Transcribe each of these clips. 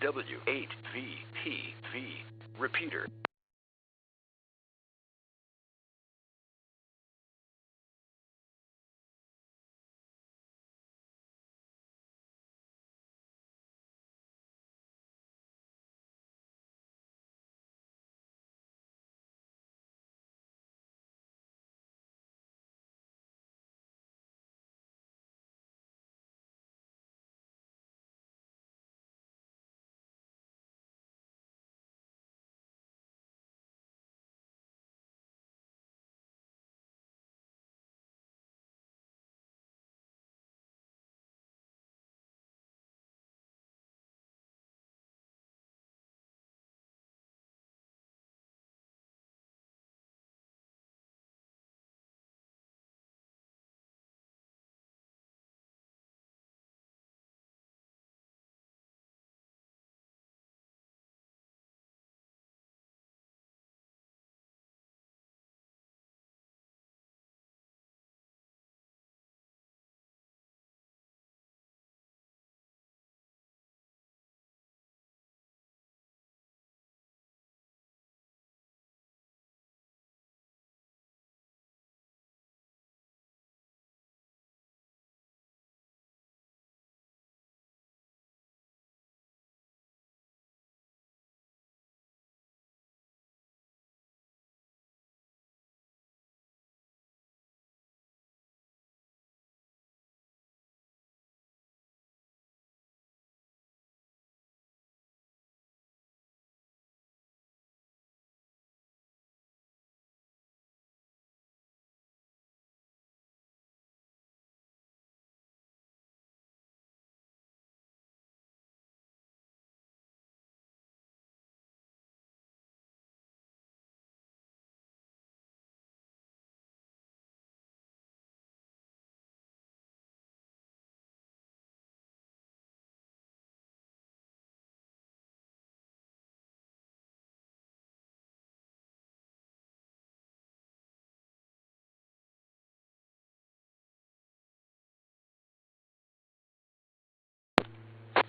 W8VPV. Repeater.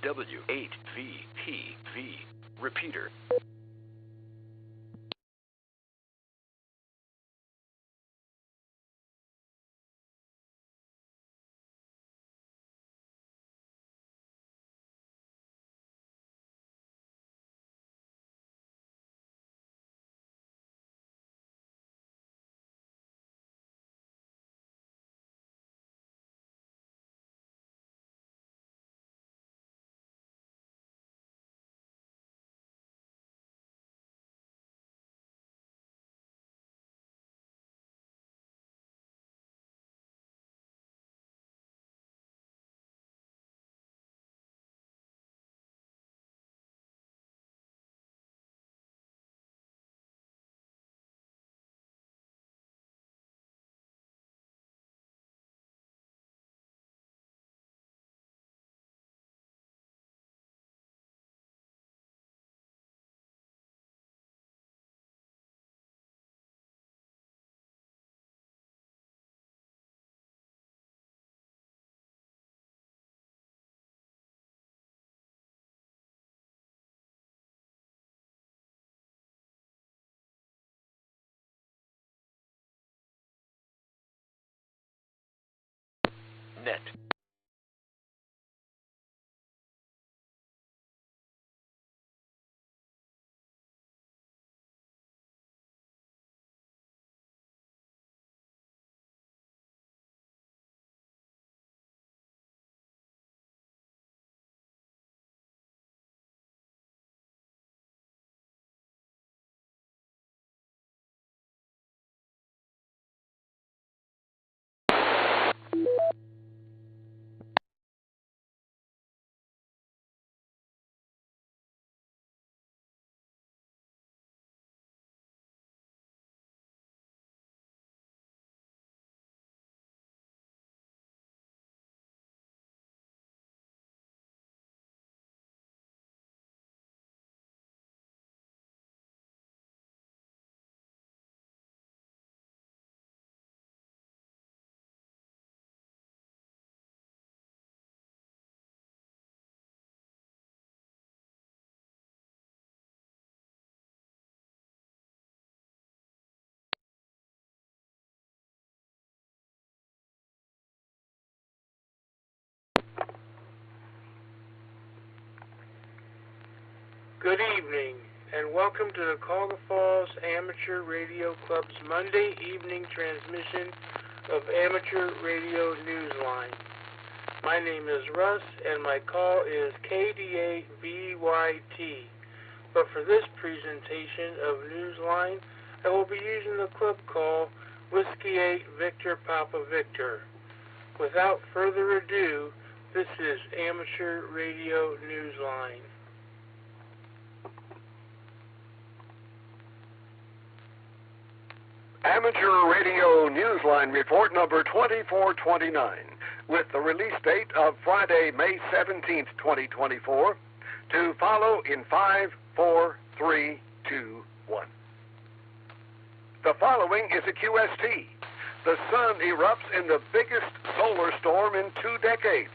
W8VPV. Repeater. Net. Good evening, and welcome to the Cuyahoga Falls Amateur Radio Club's Monday evening transmission of Amateur Radio Newsline. My name is Russ, and my call is KDA-VYT. But for this presentation of Newsline, I will be using the club call Whiskey 8 Victor Papa Victor. Without further ado, this is Amateur Radio Newsline. Amateur Radio Newsline report number 2429 with the release date of Friday, May 17th, 2024 to follow in 5, 4, 3, 2, 1. The following is a QST. The sun erupts in the biggest solar storm in 2 decades.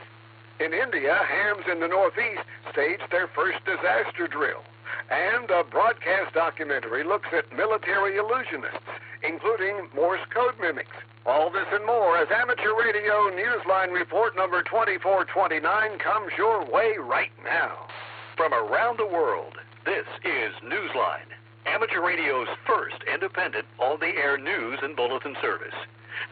In India, hams in the Northeast staged their first disaster drill. And a broadcast documentary looks at military illusionists, including Morse code mimics. All this and more as Amateur Radio Newsline report number 2429 comes your way right now. From around the world, this is Newsline, Amateur Radio's first independent on-the-air news and bulletin service.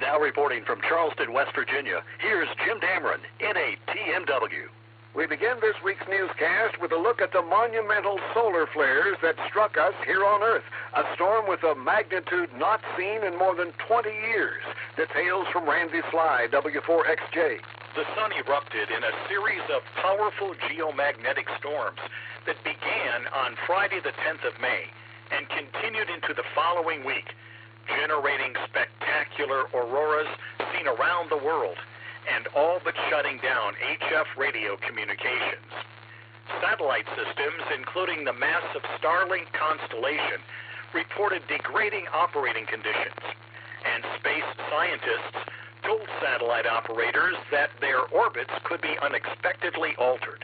Now reporting from Charleston, West Virginia, here's Jim Dameron, N8TMW. We begin this week's newscast with a look at the monumental solar flares that struck us here on Earth, a storm with a magnitude not seen in more than 20 years. Details from Randy Sly, W4XJ. The sun erupted in a series of powerful geomagnetic storms that began on Friday the 10th of May and continued into the following week, generating spectacular auroras seen around the world and all but shutting down HF radio communications. Satellite systems, including the massive Starlink constellation, reported degrading operating conditions, and space scientists told satellite operators that their orbits could be unexpectedly altered.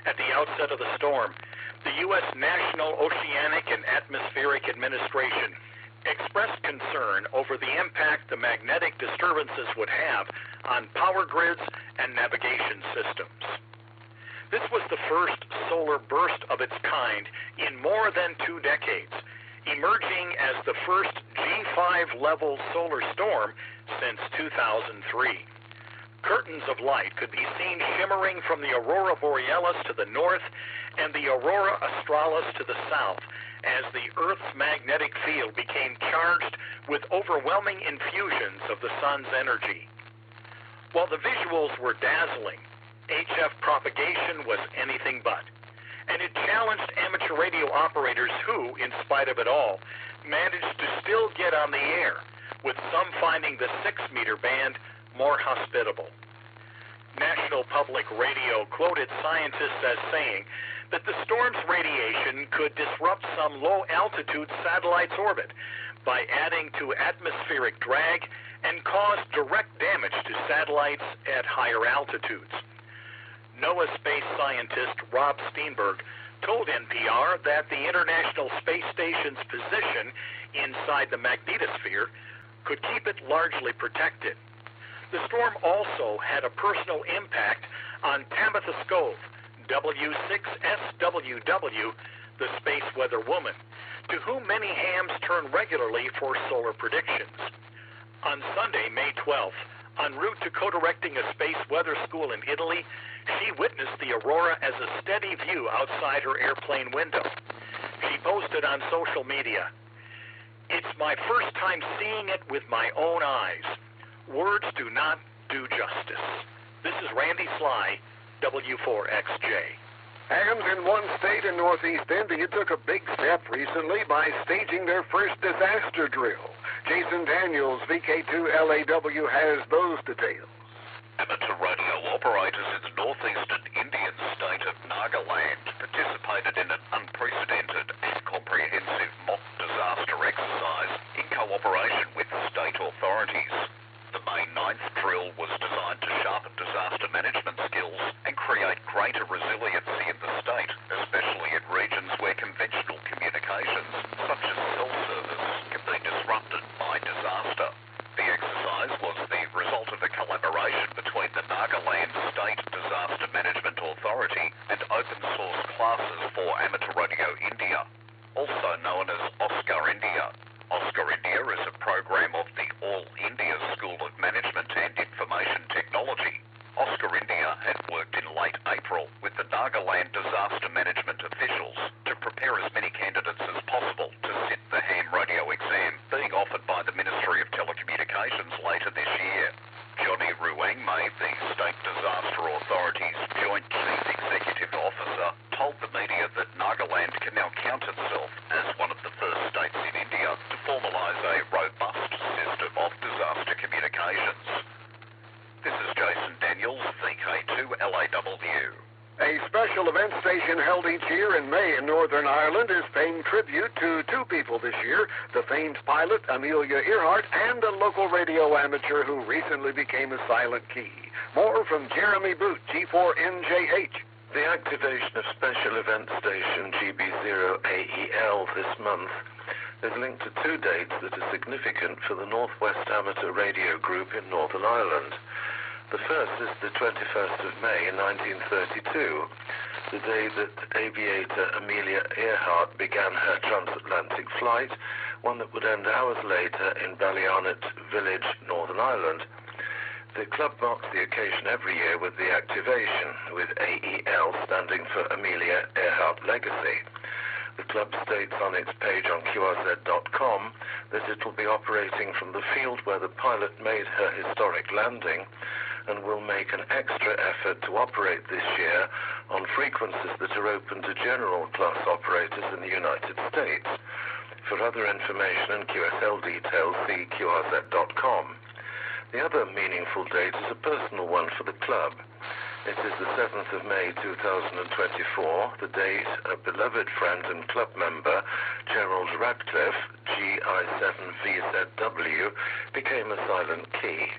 At the outset of the storm, the U.S. National Oceanic and Atmospheric Administration expressed concern over the impact the magnetic disturbances would have on power grids and navigation systems. This was the first solar burst of its kind in more than 2 decades, emerging as the first G5 level solar storm since 2003. Curtains of light could be seen shimmering from the aurora borealis to the north and the aurora australis to the south, as the Earth's magnetic field became charged with overwhelming infusions of the sun's energy. While the visuals were dazzling, HF propagation was anything but, and it challenged amateur radio operators who, in spite of it all, managed to still get on the air, with some finding the 6-meter band more hospitable. National Public Radio quoted scientists as saying that the storm's radiation could disrupt some low-altitude satellite's orbit by adding to atmospheric drag and cause direct damage to satellites at higher altitudes. NOAA space scientist Rob Steenberg told NPR that the International Space Station's position inside the magnetosphere could keep it largely protected. The storm also had a personal impact on Tabitha Scove, W6SWW, the space weather woman, to whom many hams turn regularly for solar predictions. On Sunday, May 12th, en route to co-directing a space weather school in Italy, she witnessed the aurora as a steady view outside her airplane window. She posted on social media, "It's my first time seeing it with my own eyes. Words do not do justice." This is Randy Sly, W4XJ. Hams in one state in Northeast India took a big step recently by staging their first disaster drill. Jason Daniels, VK2LAW, has those details. Amateur radio operators in the northeastern Indian state of Nagaland participated in an unprecedented and comprehensive mock disaster exercise in cooperation with state authorities. The May 9th drill was designed to sharpen disaster management skills and create greater resiliency in the state, especially in regions where conventional communications, such as cell service, can be disrupted by disaster. The exercise was the result of a collaboration between the Nagaland State Disaster Management Authority and open source classes for amateur radio weather in May in Northern Ireland is paying tribute to two people this year, the famed pilot Amelia Earhart and a local radio amateur who recently became a silent key. More from Jeremy Boot, G4NJH. The activation of special event station GB0AEL this month is linked to two dates that are significant for the Northwest Amateur Radio Group in Northern Ireland. The first is the 21st of May in 1932, the day that aviator Amelia Earhart began her transatlantic flight, one that would end hours later in Ballyannet Village, Northern Ireland. The club marks the occasion every year with the activation, with AEL standing for Amelia Earhart Legacy. The club states on its page on QRZ.com that it will be operating from the field where the pilot made her historic landing and will make an extra effort to operate this year on frequencies that are open to general class operators in the United States. For other information and QSL details, see QRZ.com. The other meaningful date is a personal one for the club. It is the 7th of May 2024, the date a beloved friend and club member, Gerald Radcliffe, GI7VZW, became a silent key.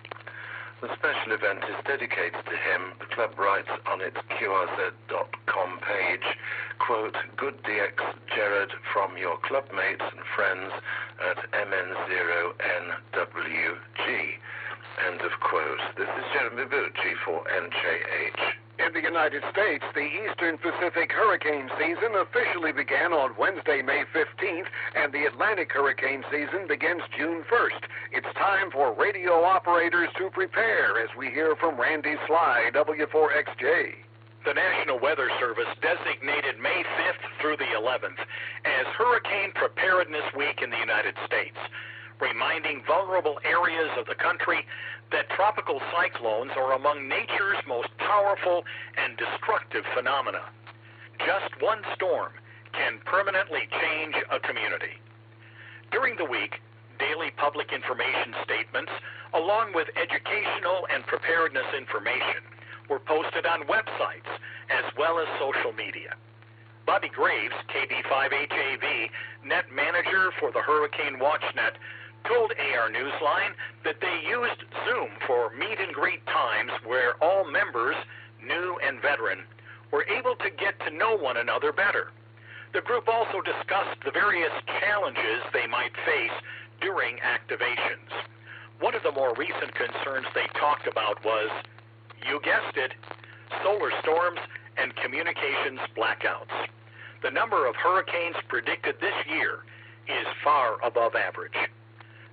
The special event is dedicated to him. The club writes on its QRZ.com page, quote, "Good DX Gerard from your clubmates and friends at MN0NWG." End of quote. This is Jeremy Boot, G4NJH. In the United States, the Eastern Pacific hurricane season officially began on Wednesday, May 15th, and the Atlantic hurricane season begins June 1st. It's time for radio operators to prepare, as we hear from Randy Sly, W4XJ. The National Weather Service designated May 5th through the 11th as Hurricane Preparedness Week in the United States, reminding vulnerable areas of the country that tropical cyclones are among nature's most powerful and destructive phenomena. Just one storm can permanently change a community. During the week, daily public information statements, along with educational and preparedness information, were posted on websites as well as social media. Bobby Graves, KB5HAV, net manager for the Hurricane WatchNet, told AR Newsline that they used Zoom for meet and greet times where all members, new and veteran, were able to get to know one another better. The group also discussed the various challenges they might face during activations. One of the more recent concerns they talked about was, you guessed it, solar storms and communications blackouts. The number of hurricanes predicted this year is far above average.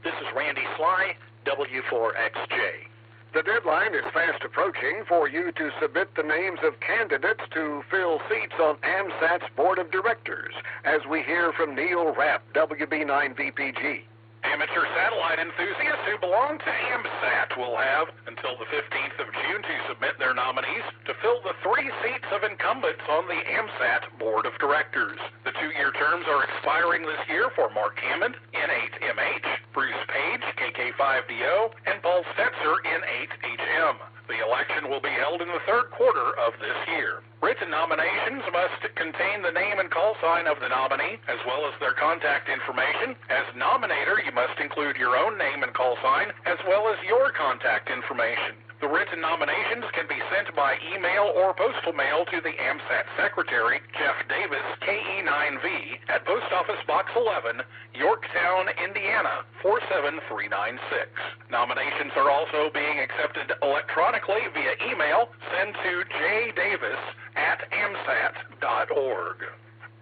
This is Randy Sly, W4XJ. The deadline is fast approaching for you to submit the names of candidates to fill seats on AMSAT's Board of Directors, as we hear from Neil Rapp, WB9VPG. Amateur satellite enthusiasts who belong to AMSAT will have until the 15th of June to submit their nominees to fill the 3 seats of incumbents on the AMSAT Board of Directors. The 2-year terms are expiring this year for Mark Hammond, N8MH, Bruce Page, KK5DO, and Paul Stetzer, N8HM. The election will be held in the 3rd quarter of this year. Written nominations must contain the name and call sign of the nominee, as well as their contact information. As nominator, you must include your own name and call sign, as well as your contact information. The written nominations can be sent by email or postal mail to the AMSAT Secretary, Jeff Davis, KE9V, at Post Office Box 11, Yorktown, Indiana, 47396. Nominations are also being accepted electronically via email. Send to jddavis@amsat.org.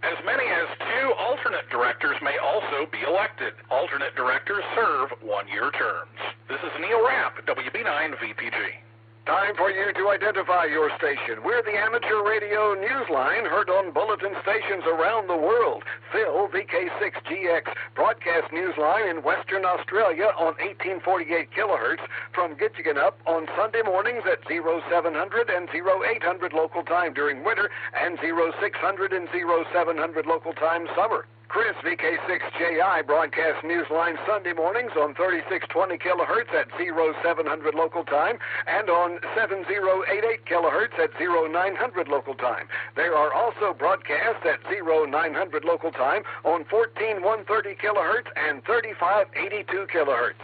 As many as 2 alternate directors may also be elected. Alternate directors serve 1-year terms. This is Neil Rapp, WB9VPG. Time for you to identify your station. We're the Amateur Radio Newsline, heard on bulletin stations around the world. Phil, VK6GX, broadcast Newsline in Western Australia on 1848 kilohertz from Gitchigan on Sunday mornings at 0700 and 0800 local time during winter and 0600 and 0700 local time summer. Chris, VK6JI, broadcast Newsline Sunday mornings on 3620 kilohertz at 0700 local time and on 7088 kilohertz at 0900 local time. There are also broadcasts at 0900 local time on 14130 kilohertz and 3582 kilohertz.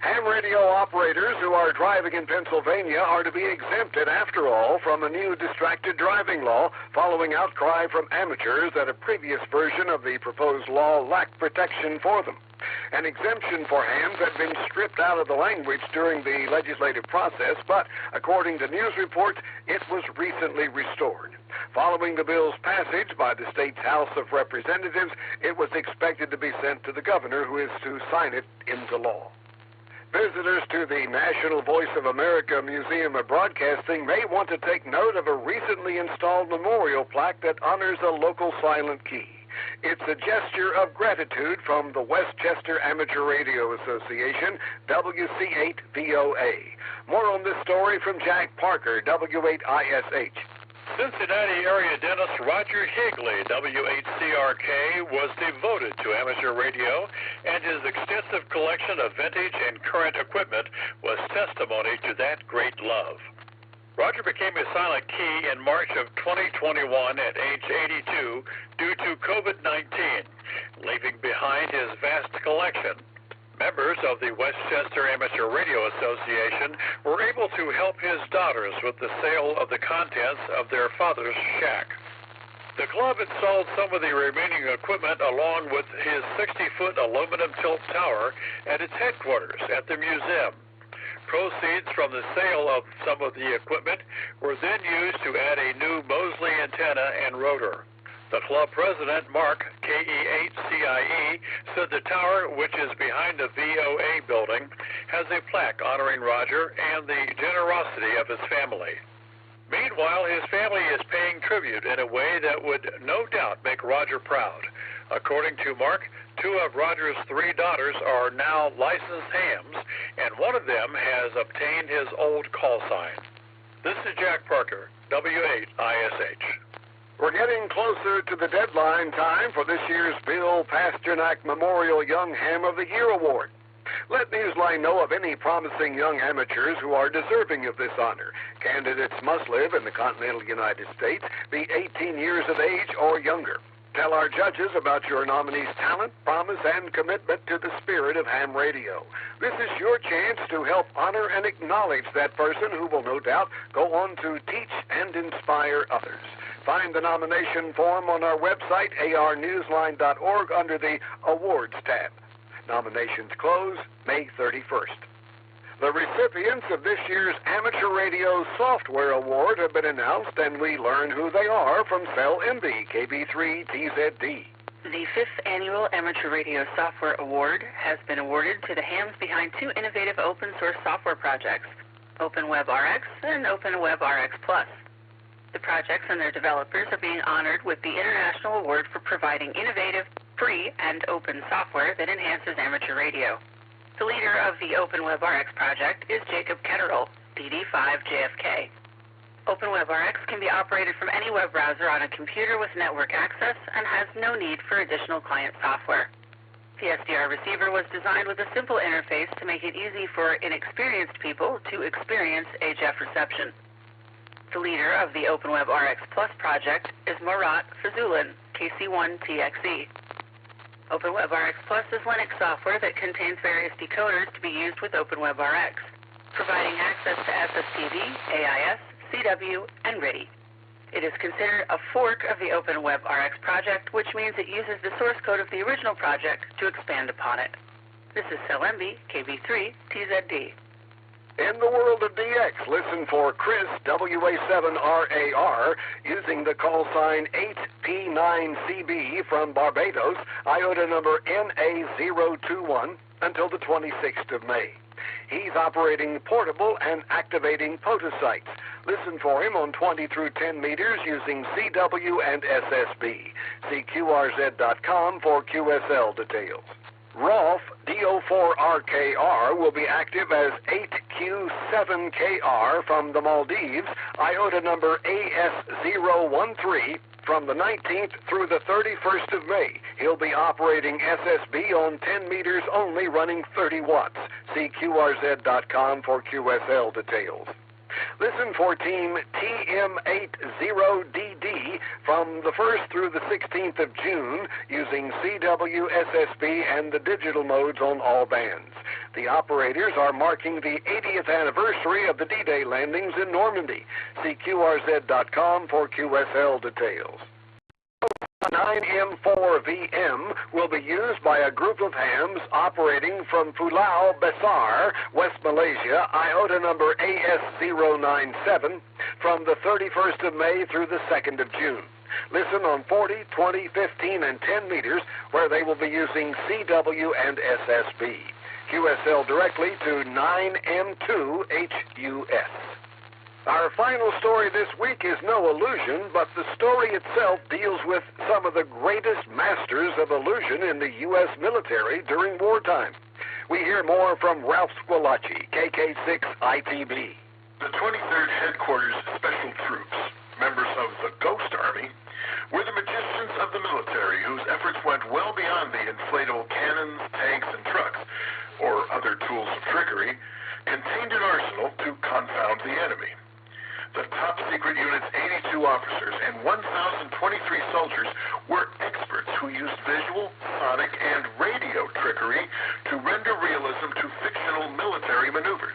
Ham radio operators who are driving in Pennsylvania are to be exempted, after all, from a new distracted driving law following outcry from amateurs that a previous version of the proposed law lacked protection for them. An exemption for hams had been stripped out of the language during the legislative process, but according to news reports, it was recently restored. Following the bill's passage by the state's House of Representatives, it was expected to be sent to the governor, who is to sign it into law. Visitors to the National Voice of America Museum of Broadcasting may want to take note of a recently installed memorial plaque that honors a local silent key. It's a gesture of gratitude from the Westchester Amateur Radio Association, WC8VOA. More on this story from Jack Parker, W8ISH. Cincinnati area dentist Roger Higley, W8CRK, was devoted to amateur radio, and his extensive collection of vintage and current equipment was testimony to that great love. Roger became a silent key in March of 2021 at age 82 due to COVID-19, leaving behind his vast collection. Members of the Westchester Amateur Radio Association were able to help his daughters with the sale of the contents of their father's shack. The club installed some of the remaining equipment along with his 60-foot aluminum tilt tower at its headquarters at the museum. Proceeds from the sale of some of the equipment were then used to add a new Mosley antenna and rotor. The club president, Mark, KE8CIE, said the tower, which is behind the VOA building, has a plaque honoring Roger and the generosity of his family. Meanwhile, his family is paying tribute in a way that would no doubt make Roger proud. According to Mark, 2 of Roger's 3 daughters are now licensed hams, and one of them has obtained his old call sign. This is Jack Parker, W8ISH. We're getting closer to the deadline time for this year's Bill Pasternak Memorial Young Ham of the Year Award. Let Newsline know of any promising young amateurs who are deserving of this honor. Candidates must live in the continental United States, be 18 years of age or younger. Tell our judges about your nominee's talent, promise, and commitment to the spirit of ham radio. This is your chance to help honor and acknowledge that person who will no doubt go on to teach and inspire others. Find the nomination form on our website, arnewsline.org, under the Awards tab. Nominations close May 31st. The recipients of this year's Amateur Radio Software Award have been announced, and we learn who they are from Cell MB KB3TZD. The 5th Annual Amateur Radio Software Award has been awarded to the hams behind 2 innovative open-source software projects, OpenWebRx and OpenWebRx Plus. The projects and their developers are being honored with the International Award for providing innovative, free, and open software that enhances amateur radio. The leader of the OpenWebRx project is Jacob Ketterl, DD5JFK. OpenWebRx can be operated from any web browser on a computer with network access and has no need for additional client software. The SDR receiver was designed with a simple interface to make it easy for inexperienced people to experience HF reception. The leader of the OpenWebRx Plus project is Murat Fazulin, KC1TXE. OpenWebRx Plus is Linux software that contains various decoders to be used with OpenWebRx, providing access to SSTV, AIS, CW, and RTTY. It is considered a fork of the OpenWebRx project, which means it uses the source code of the original project to expand upon it. This is CellMB KB3TZD. In the world of DX, listen for Chris, WA7RAR, using the call sign 8P9CB from Barbados, IOTA number NA021, until the 26th of May. He's operating portable and activating POTA sites. Listen for him on 20 through 10 meters using CW and SSB. See QRZ.com for QSL details. Rolf, DO4RKR will be active as 8Q7KR from the Maldives, iota number AS013, from the 19th through the 31st of May. He'll be operating SSB on 10 meters only, running 30 watts. See QRZ.com for QSL details. Listen for Team TM80DD from the 1st through the 16th of June using CW, SSB, and the digital modes on all bands. The operators are marking the 80th anniversary of the D-Day landings in Normandy. See QRZ.com for QSL details. 9M4VM will be used by a group of hams operating from Pulau Besar, West Malaysia, iota number AS097, from the 31st of May through the 2nd of June. Listen on 40, 20, 15, and 10 meters, where they will be using CW and SSB. QSL directly to 9M2HUS. Our final story this week is no illusion, but the story itself deals with some of the greatest masters of illusion in the U.S. military during wartime. We hear more from Ralph Squillace, KK6ITB. The 23rd Headquarters Special Troops, members of the Ghost Army, were the magicians of the military whose efforts went well beyond the inflatable cannons, tanks, and trucks, or other tools of trickery, contained in arsenal to confound the enemy. The top secret unit's 82 officers and 1,023 soldiers were experts who used visual, sonic, and radio trickery to render realism to fictional military maneuvers.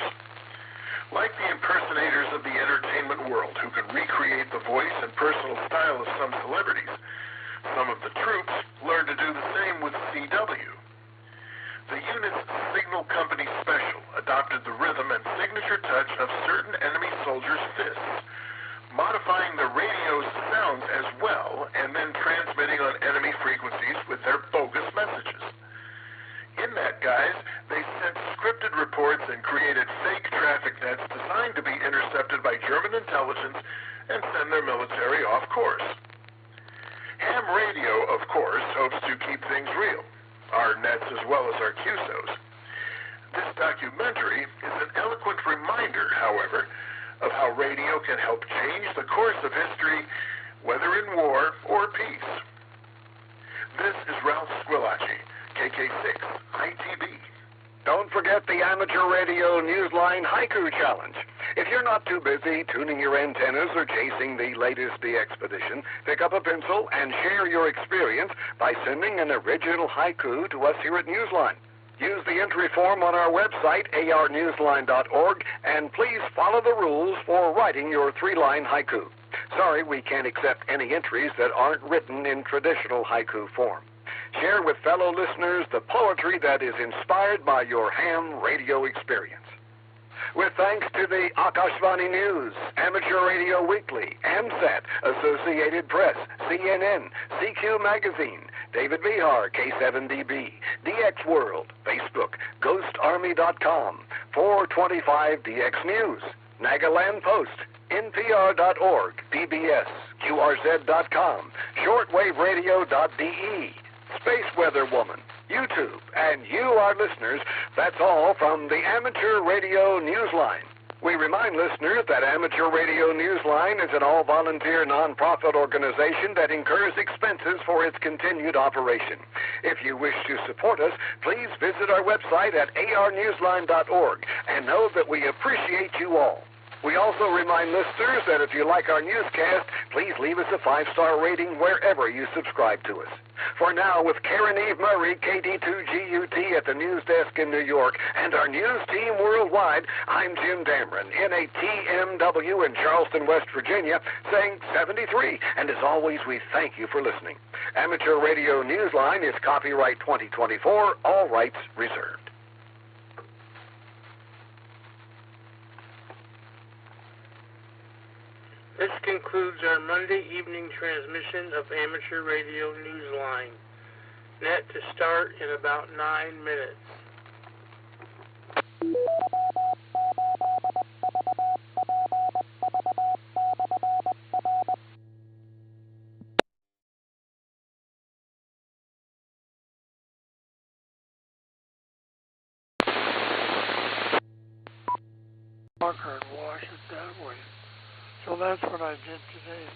Like the impersonators of the entertainment world who could recreate the voice and personal style of some celebrities, some of the troops learned to do the same with CW. The unit's Signal Company Special adopted the rhythm and signature touch of certain enemy soldiers' fists, modifying the radio's sounds as well and then transmitting on enemy frequencies with their bogus messages. In that guise, they sent scripted reports and created fake traffic nets designed to be intercepted by German intelligence and send their military off course. Ham radio, of course, hopes to keep things real. Our nets as well as our QSOs. This documentary is an eloquent reminder, however, of how radio can help change the course of history, whether in war or peace. This is Ralph Squillace, KK6ITB. Don't forget the Amateur Radio Newsline Haiku Challenge. If you're not too busy tuning your antennas or chasing the latest DXpedition, pick up a pencil and share your experience by sending an original haiku to us here at Newsline. Use the entry form on our website, arnewsline.org, and please follow the rules for writing your 3-line haiku. Sorry, we can't accept any entries that aren't written in traditional haiku form. Share with fellow listeners the poetry that is inspired by your ham radio experience. With thanks to the Akashvani News, Amateur Radio Weekly, AMSAT, Associated Press, CNN, CQ Magazine, David Vihar, K7DB, DX World, Facebook, GhostArmy.com, 425DX News, Nagaland Post, NPR.org, PBS, QRZ.com, ShortwaveRadio.de, Space Weather Woman, YouTube, and you, our listeners. That's all from the Amateur Radio Newsline. We remind listeners that Amateur Radio Newsline is an all-volunteer non-profit organization that incurs expenses for its continued operation. If you wish to support us, please visit our website at arnewsline.org and know that we appreciate you all. We also remind listeners that if you like our newscast, please leave us a 5-star rating wherever you subscribe to us. For now, with Karen Eve Murray, KD2GUT at the news desk in New York, and our news team worldwide, I'm Jim Dameron, NATMW in Charleston, West Virginia, saying 73. And as always, we thank you for listening. Amateur Radio Newsline is copyright 2024, all rights reserved. This concludes our Monday evening transmission of Amateur Radio Newsline. Net to start in about 9 minutes. that way. So that's what I did today.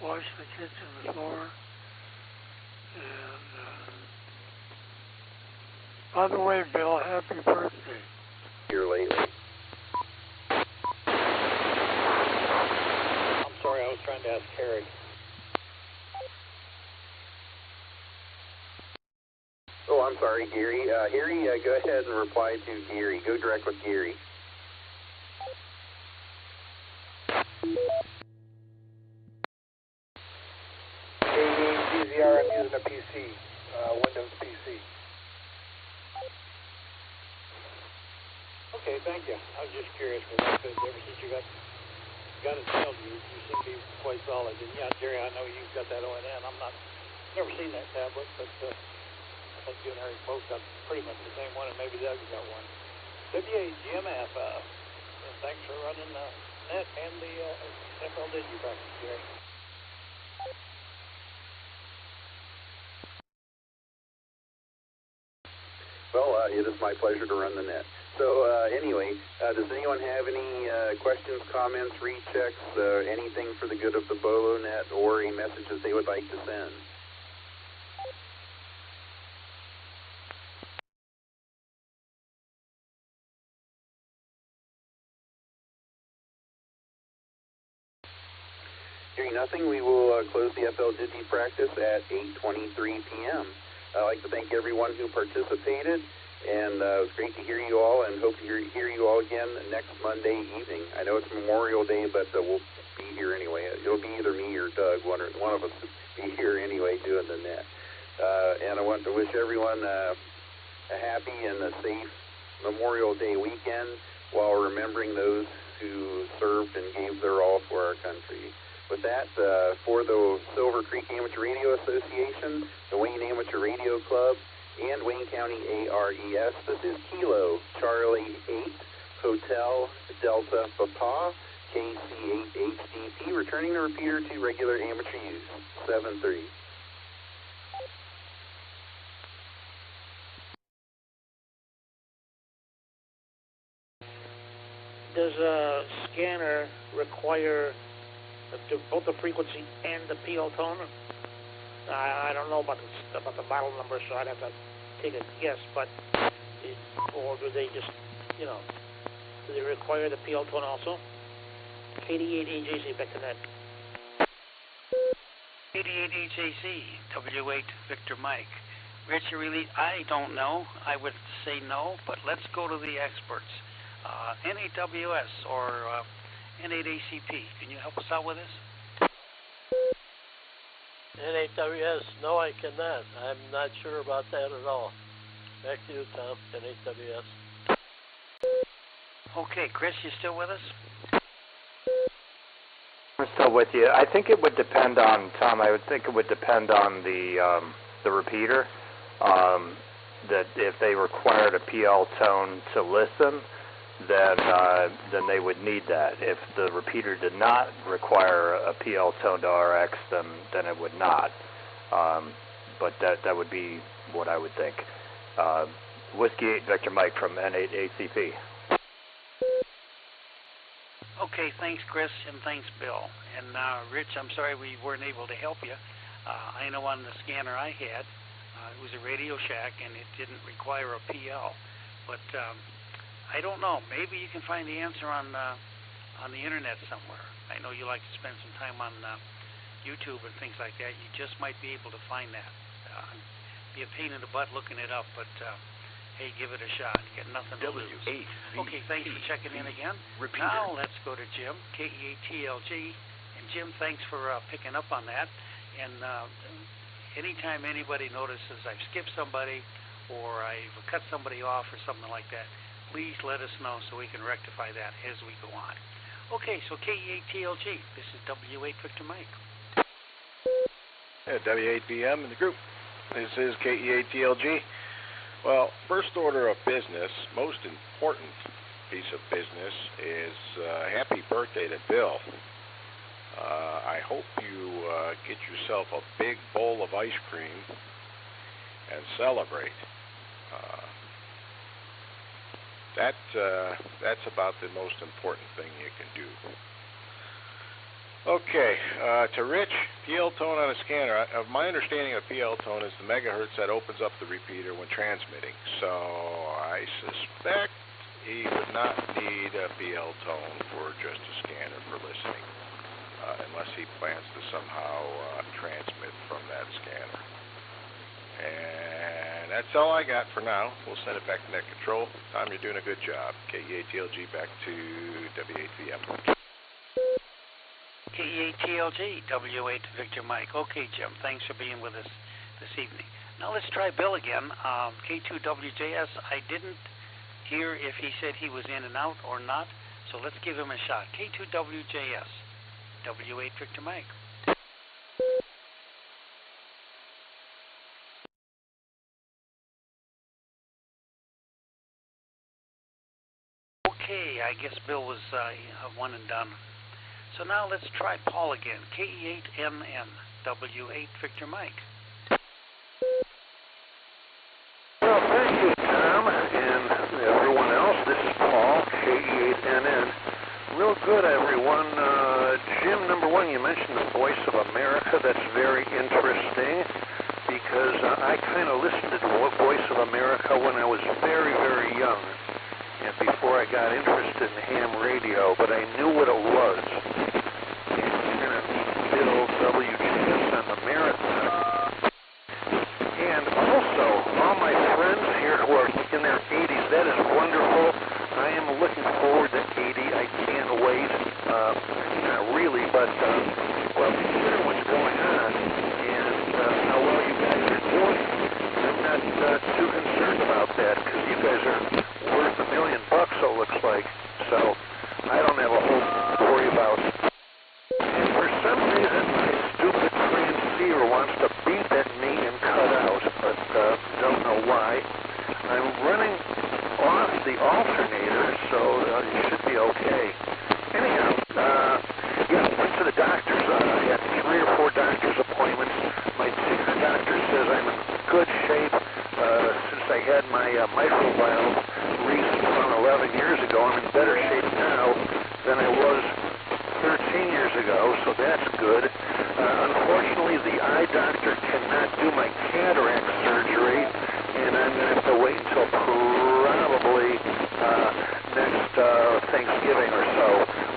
Washed the kitchen floor. And, by the way, Bill, happy birthday. Here lately. I'm sorry, I was trying to ask Harry. Oh, I'm sorry, Gary. Harry, go ahead and reply to Gary. Go direct with Gary. DZR, I'm using a PC, Windows PC. Okay, thank you. I was just curious, because ever since you got it mailed, you seem to be quite solid. And yeah, Jerry, I know you've got that ONN. Never seen that tablet, but I think you and Harry both got pretty much the same one, and maybe Doug's got one. W8VPV, thanks for running the net and the FLDigi practice, Jerry. Well, it is my pleasure to run the net. So anyway, does anyone have any questions, comments, rechecks, anything for the good of the Bolo net, or any messages they would like to send? Hearing nothing, we will close the FLDigi practice at 8:23 p.m. I'd like to thank everyone who participated, and it was great to hear you all, and hope to hear you all again next Monday evening. I know it's Memorial Day, but we'll be here anyway. It'll be either me or Doug, one of us will be here anyway doing the net. And I want to wish everyone a happy and a safe Memorial Day weekend while remembering those who served and gave their all for our country. With that, for the Silver Creek Amateur Radio Association, the Wayne Amateur Radio Club, and Wayne County ARES, this is Kilo Charlie 8 Hotel Delta Papa KC8HDP, returning the repeater to regular amateur use, 7-3. Does a scanner require both the frequency and the PL tone? I don't know about the model number, so I'd have to take a guess, but or do they just, do they require the PL tone also? 88HAC, back to that. 88HAC, W8 Victor Mike. Richard, really, I don't know. I would say no, but let's go to the experts. N8WS or N8ACP, can you help us out with this? N8WS, no, I cannot. I'm not sure about that at all. Back to you, Tom, N8WS. Okay, Chris, you still with us? I'm still with you. I think it would depend on, Tom, I would think it would depend on the repeater. That if they required a PL tone to listen, then they would need that. If the repeater did not require a PL tone to RX, then it would not. But that would be what I would think. Whiskey 8 Victor Mike from N8ACP. Okay, thanks, Chris, and thanks, Bill. And Rich, I'm sorry we weren't able to help you. I know on the scanner I had, it was a Radio Shack, and it didn't require a PL. But I don't know. Maybe you can find the answer on the internet somewhere. I know you like to spend some time on YouTube and things like that. You just might be able to find that. Be a pain in the butt looking it up, but hey, give it a shot. You got nothing to lose. Okay, thanks for checking in again. Repeater. Now let's go to Jim, KEATLG. And Jim, thanks for picking up on that. And anytime anybody notices I've skipped somebody or I've cut somebody off or something like that, please let us know so we can rectify that as we go on. Okay, so KEATLG, this is W8 Victor Mike. Yeah, W8VM in the group. This is KEATLG. Well, first order of business, most important piece of business is happy birthday to Bill. I hope you get yourself a big bowl of ice cream and celebrate. That's about the most important thing you can do. Okay, to Rich, PL tone on a scanner. My understanding of PL tone is the megahertz that opens up the repeater when transmitting. So I suspect he would not need a PL tone for just a scanner for listening, unless he plans to somehow transmit from that scanner. And that's all I got for now. We'll send it back to net control. Tom, you're doing a good job. KEATLG back to W8VM. KEATLG, W8 Victor Mike. Okay, Jim, thanks for being with us this evening. Now let's try Bill again. K2WJS, I didn't hear if he said he was in and out or not, so let's give him a shot. K2WJS, W8 Victor Mike. Okay, I guess Bill was one and done. So now let's try Paul again. KE8MN, W8 Victor Mike. Well, thank you, Tom, and everyone else. This is Paul, KE8NN. Real good, everyone. Jim, number one, you mentioned the Voice of America. That's very interesting because I kind of listened to the Voice of America when I was very, very young, and before I got interested in ham radio, but I knew what it was. And you're going to meet Bill WJS on the marathon. And also, all my friends here who are in their 80s, that is wonderful. I am looking forward to 80. I can't wait. Not really, but, well, consider what's going on and how well you guys are doing. I'm not too concerned about that because you guys are worth $1 million, it looks like. So I don't have a whole lot to worry about. And for some reason, my stupid transceiver wants to beep at me and cut out, but don't know why. I'm running off the alternator, so it should be okay. Anyhow, went to the doctor's. I had 3 or 4 doctor's appointments. My senior doctor says I'm in good shape. Since I had my mitral valve re-sprung 11 years ago, I'm in better shape now than I was 13 years ago, so that's good. Unfortunately, the eye doctor cannot do my cataract surgery, and I'm going to have to wait until probably next Thanksgiving or so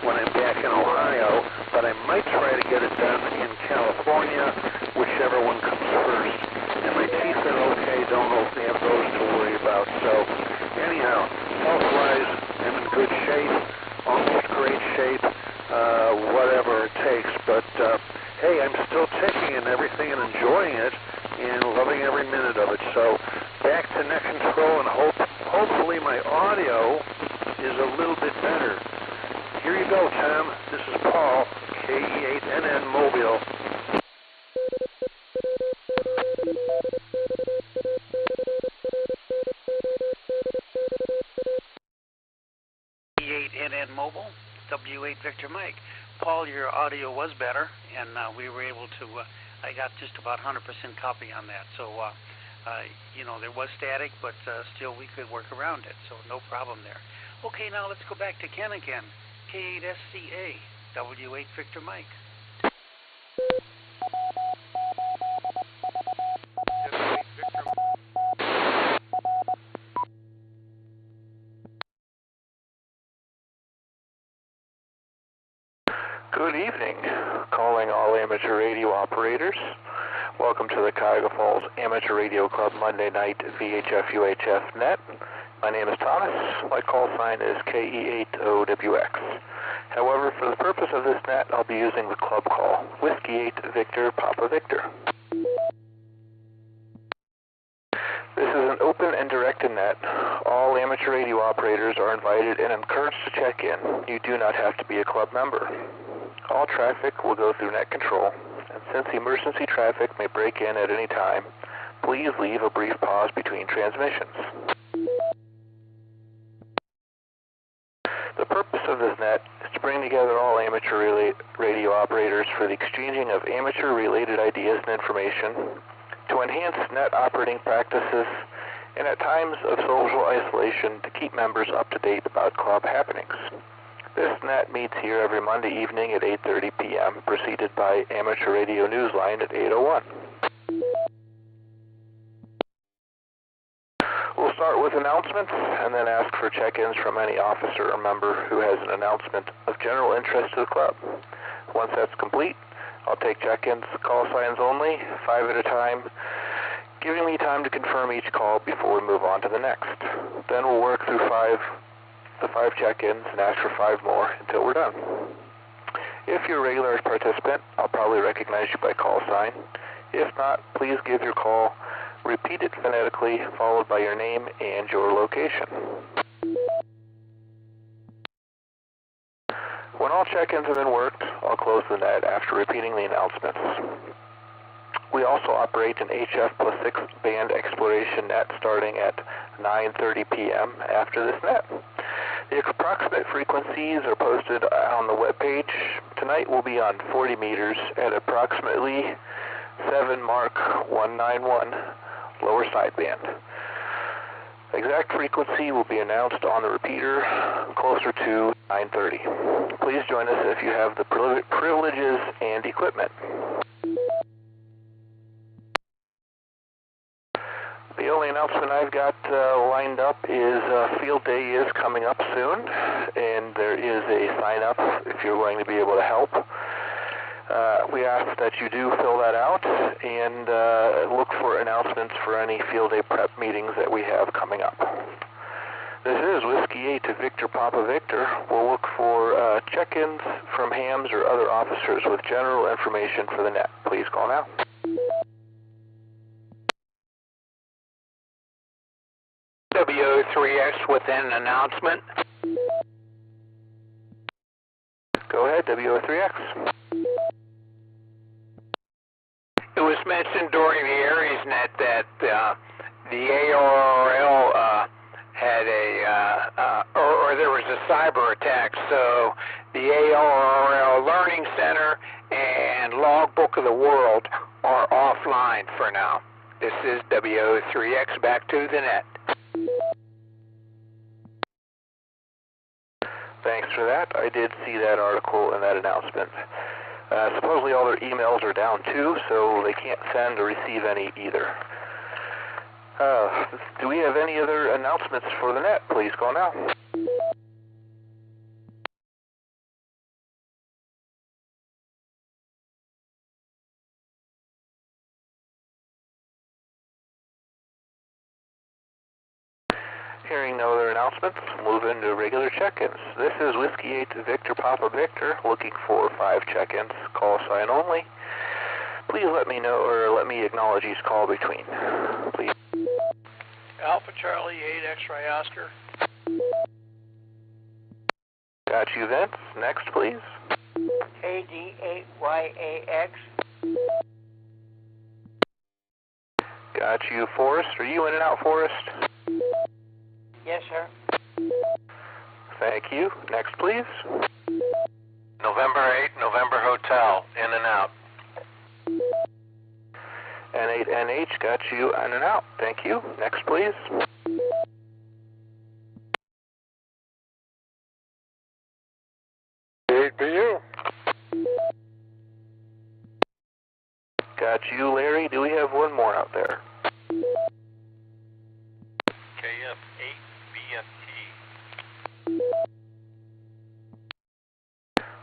when I'm back in Ohio, but I might try to get it done in California, whichever one comes first. And my teeth are okay, don't know if they have those to worry about. So anyhow, health-wise, I'm in good shape, almost great shape, whatever it takes. But hey, I'm still taking in everything and enjoying it and loving every minute of it. So back to net control, and hopefully my audio is a little bit better. Here you go, Tom. This is Paul, KE8NN Mobile. KE8NN Mobile, W8 Victor Mike. Paul, your audio was better, and we were able to, I got just about 100% copy on that. So, there was static, but still we could work around it, so no problem there. Okay, now let's go back to Ken again. K8SCA, W8 Victor Mike. Good evening. Calling all amateur radio operators. Welcome to the Cuyahoga Falls Amateur Radio Club Monday night VHF UHF net. My name is Thomas. My call sign is KE8OWX. However, for the purpose of this net, I'll be using the club call, Whiskey 8 Victor Papa Victor. This is an open and directed net. All amateur radio operators are invited and encouraged to check in. You do not have to be a club member. All traffic will go through net control, and since emergency traffic may break in at any time, please leave a brief pause between transmissions. The purpose of this net is to bring together all amateur radio operators for the exchanging of amateur-related ideas and information, to enhance net operating practices, and at times of social isolation to keep members up to date about club happenings. This net meets here every Monday evening at 8:30 p.m., preceded by Amateur Radio Newsline at 8:01. We'll start with announcements and then ask for check-ins from any officer or member who has an announcement of general interest to the club. Once that's complete, I'll take check-ins, call signs only, 5 at a time, giving me time to confirm each call before we move on to the next. Then we'll work through the five check-ins and ask for 5 more until we're done. If you're a regular participant, I'll probably recognize you by call sign. If not, please give your call, repeat it phonetically, followed by your name and your location. When all check-ins have been worked, I'll close the net after repeating the announcements. We also operate an HF plus 6 band exploration net starting at 9:30 p.m. after this net. The approximate frequencies are posted on the webpage. Tonight we'll be on 40 meters at approximately 7 Mark 191 lower sideband. Exact frequency will be announced on the repeater closer to 9:30. Please join us if you have the privileges and equipment. The only announcement I've got lined up is Field Day is coming up soon, and there is a sign-up if you're going to be able to help. We ask that you do fill that out and look for announcements for any Field Day prep meetings that we have coming up. This is Whiskey 8 to Victor Papa Victor. We'll look for check-ins from hams or other officers with general information for the net. Please call now. W8VPV with an announcement. Go ahead, W8VPV. It was mentioned during the AriesNet that the ARRL had or there was a cyber attack, so the ARRL Learning Center and Logbook of the World are offline for now. This is W8VPV back to the net. Thanks for that. I did see that article and that announcement. Supposedly all their emails are down too, so they can't send or receive any either. Do we have any other announcements for the net? Please call now. Hearing no other announcements, move into regular check-ins. This is Whiskey 8 to Victor Papa Victor, looking for 5 check-ins, call sign only. Please let me know, or let me acknowledge each call between. Please. Alpha Charlie 8 X-Ray Oscar. Got you, Vince. Next, please. AD8YAX. Got you, Forrest. Are you in and out, Forrest? Yes, sir. Thank you. Next, please. November 8, November Hotel, in and out. N8NH, got you in and out. Thank you. Next, please. BU. Got you, Larry. Do we have one more out there? KF8BFT.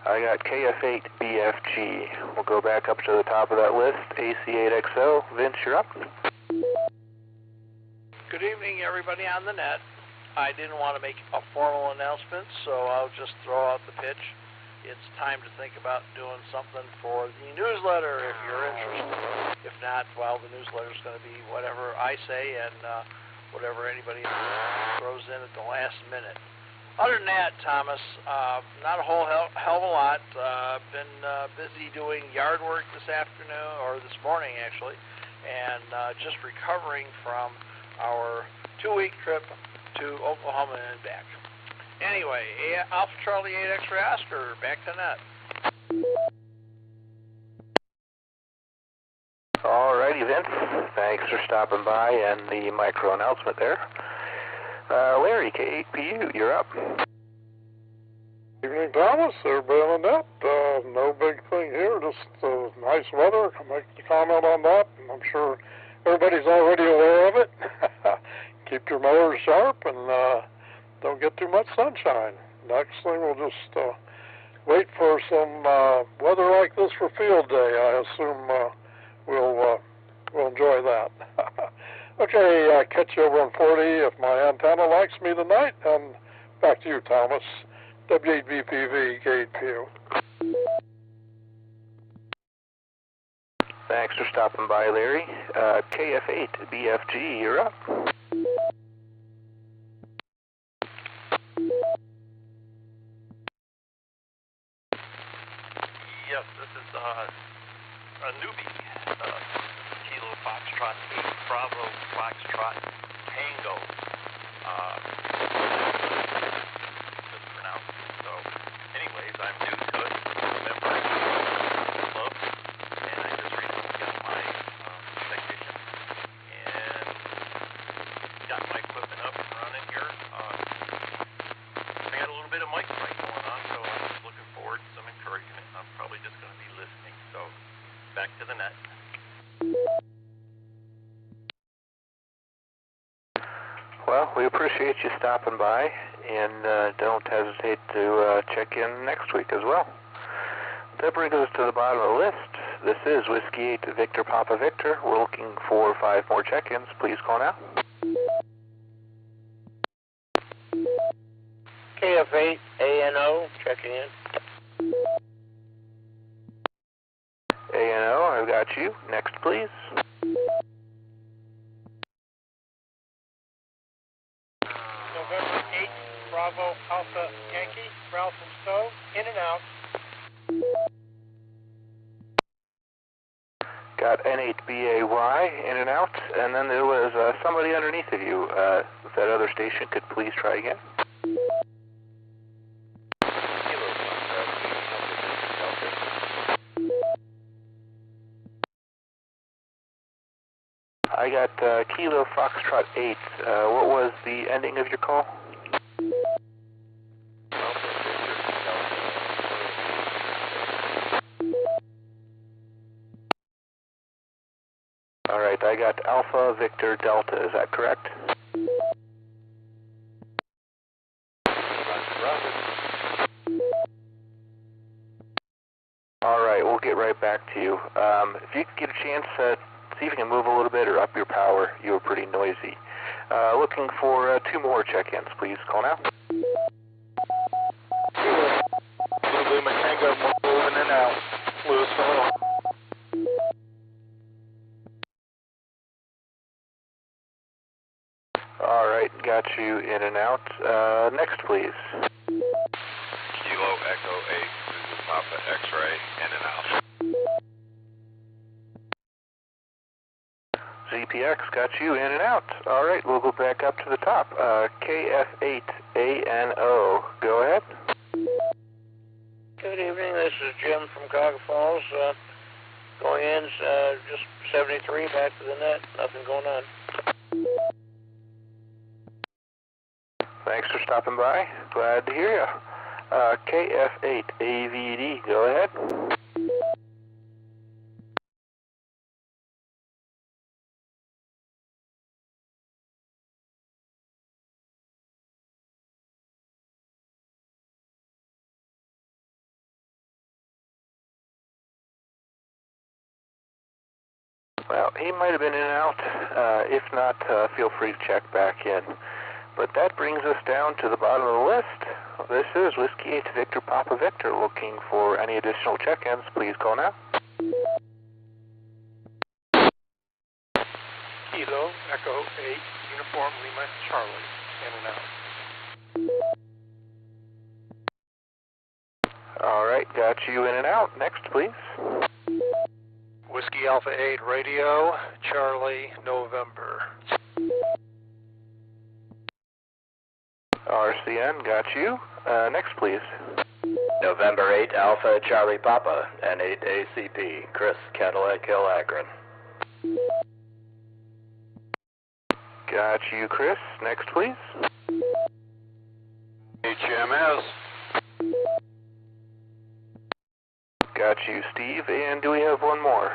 I got KF8BFG. We'll go back up to the top of that list. AC8XO. Vince, you're up. Good evening, everybody on the net. I didn't want to make a formal announcement, so I'll just throw out the pitch. It's time to think about doing something for the newsletter if you're interested. If not, well, the newsletter's going to be whatever I say and whatever anybody throws in at the last minute. Other than that, Thomas, not a whole hell of a lot. Been busy doing yard work this afternoon, or this morning actually, and just recovering from our 2-week trip to Oklahoma and back. Anyway, Alpha Charlie 8 X-Ray Oscar, back to net. Alrighty, Howdy, Vince. Thanks for stopping by and the micro announcement there. Larry, K8PU, you're up. Evening, Thomas. Everybody on the net. No big thing here, just nice weather. I'll make a comment on that, and I'm sure everybody's already aware of it. Keep your motors sharp and don't get too much sunshine. Next thing, we'll just wait for some weather like this for field day. I assume we'll enjoy that. Okay, catch you over on 40 if my antenna likes me tonight, and back to you, Thomas. W8VPV, K8PU. Thanks for stopping by, Larry. KF8BFG, you're up. Yes, this is a newbie. Kilo Foxtrot 8 Bravo Foxtrot Tango. Mispronounced. So, anyways, I'm new to it. Member of the club, and I just recently got my technician and got my equipment up and running here. I got a little bit of mic fight going on, so I'm just looking forward to some encouragement. I'm probably just going to be listening. So, back to the net. Well, we appreciate you stopping by, and don't hesitate to check in next week as well. That brings us to the bottom of the list. This is Whiskey 8 Victor Papa Victor. We're looking for 5 more check-ins. Please call now. KF8 ANO checking in. ANO, I've got you. Next, please. November 8, Bravo Alpha Yankee, Ralph and Stowe, in and out. Got N8BAY, in and out. And then there was somebody underneath of you. If that other station could please try again. I got Kilo Foxtrot 8. What was the ending of your call? All right, I got Alpha Victor Delta. Is that correct? All right, we'll get right back to you. If you could get a chance, see if you can move a little bit or up your power. You were pretty noisy. Looking for 2 more check-ins, please. Call now. Blue Tango moving in and out. Louis, hello. All right, got you in and out. Next, please. Kilo Echo 8, Zulu Papa X-Ray, in and out. ZPX got you in and out. All right, we'll go back up to the top. KF8ANO. Go ahead. Good evening. This is Jim from Cuyahoga Falls. Going in, just 73, back to the net. Nothing going on. Thanks for stopping by. Glad to hear you. KF8AVD. Go ahead. Well, he might have been in and out. If not, feel free to check back in. But that brings us down to the bottom of the list. This is Whiskey 8 Victor Papa Victor. Looking for any additional check-ins, please call now. Kilo Echo 8, Uniform Lima Charlie, in and out. All right, got you in and out. Next, please. Whiskey Alpha 8 Radio, Charlie, November. RCN, got you. Next, please. November 8, Alpha Charlie Papa, N8ACP, Chris, Cadillac Hill, Akron. Got you, Chris. Next, please. HMS. Got you, Steve. And do we have one more?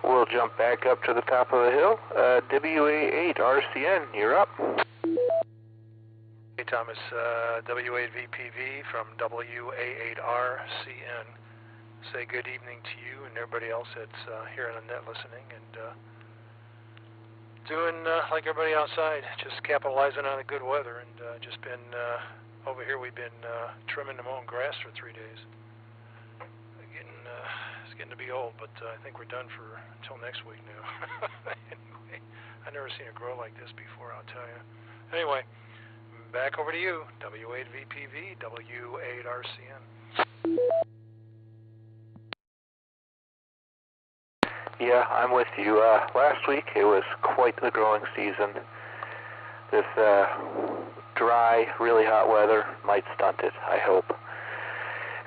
We'll jump back up to the top of the hill. WA8RCN, you're up. Hey, Thomas. W8VPV from WA8RCN. Say good evening to you and everybody else that's here on the net listening, and doing like everybody outside, just capitalizing on the good weather, and just been over here. We've been trimming the mown grass for 3 days. It's getting to be old, but I think we're done for until next week now. Anyway, I've never seen it grow like this before, I'll tell you. Anyway, back over to you, W8VPV, W8RCN. Yeah, I'm with you. Last week it was quite the growing season. This dry, really hot weather might stunt it, I hope.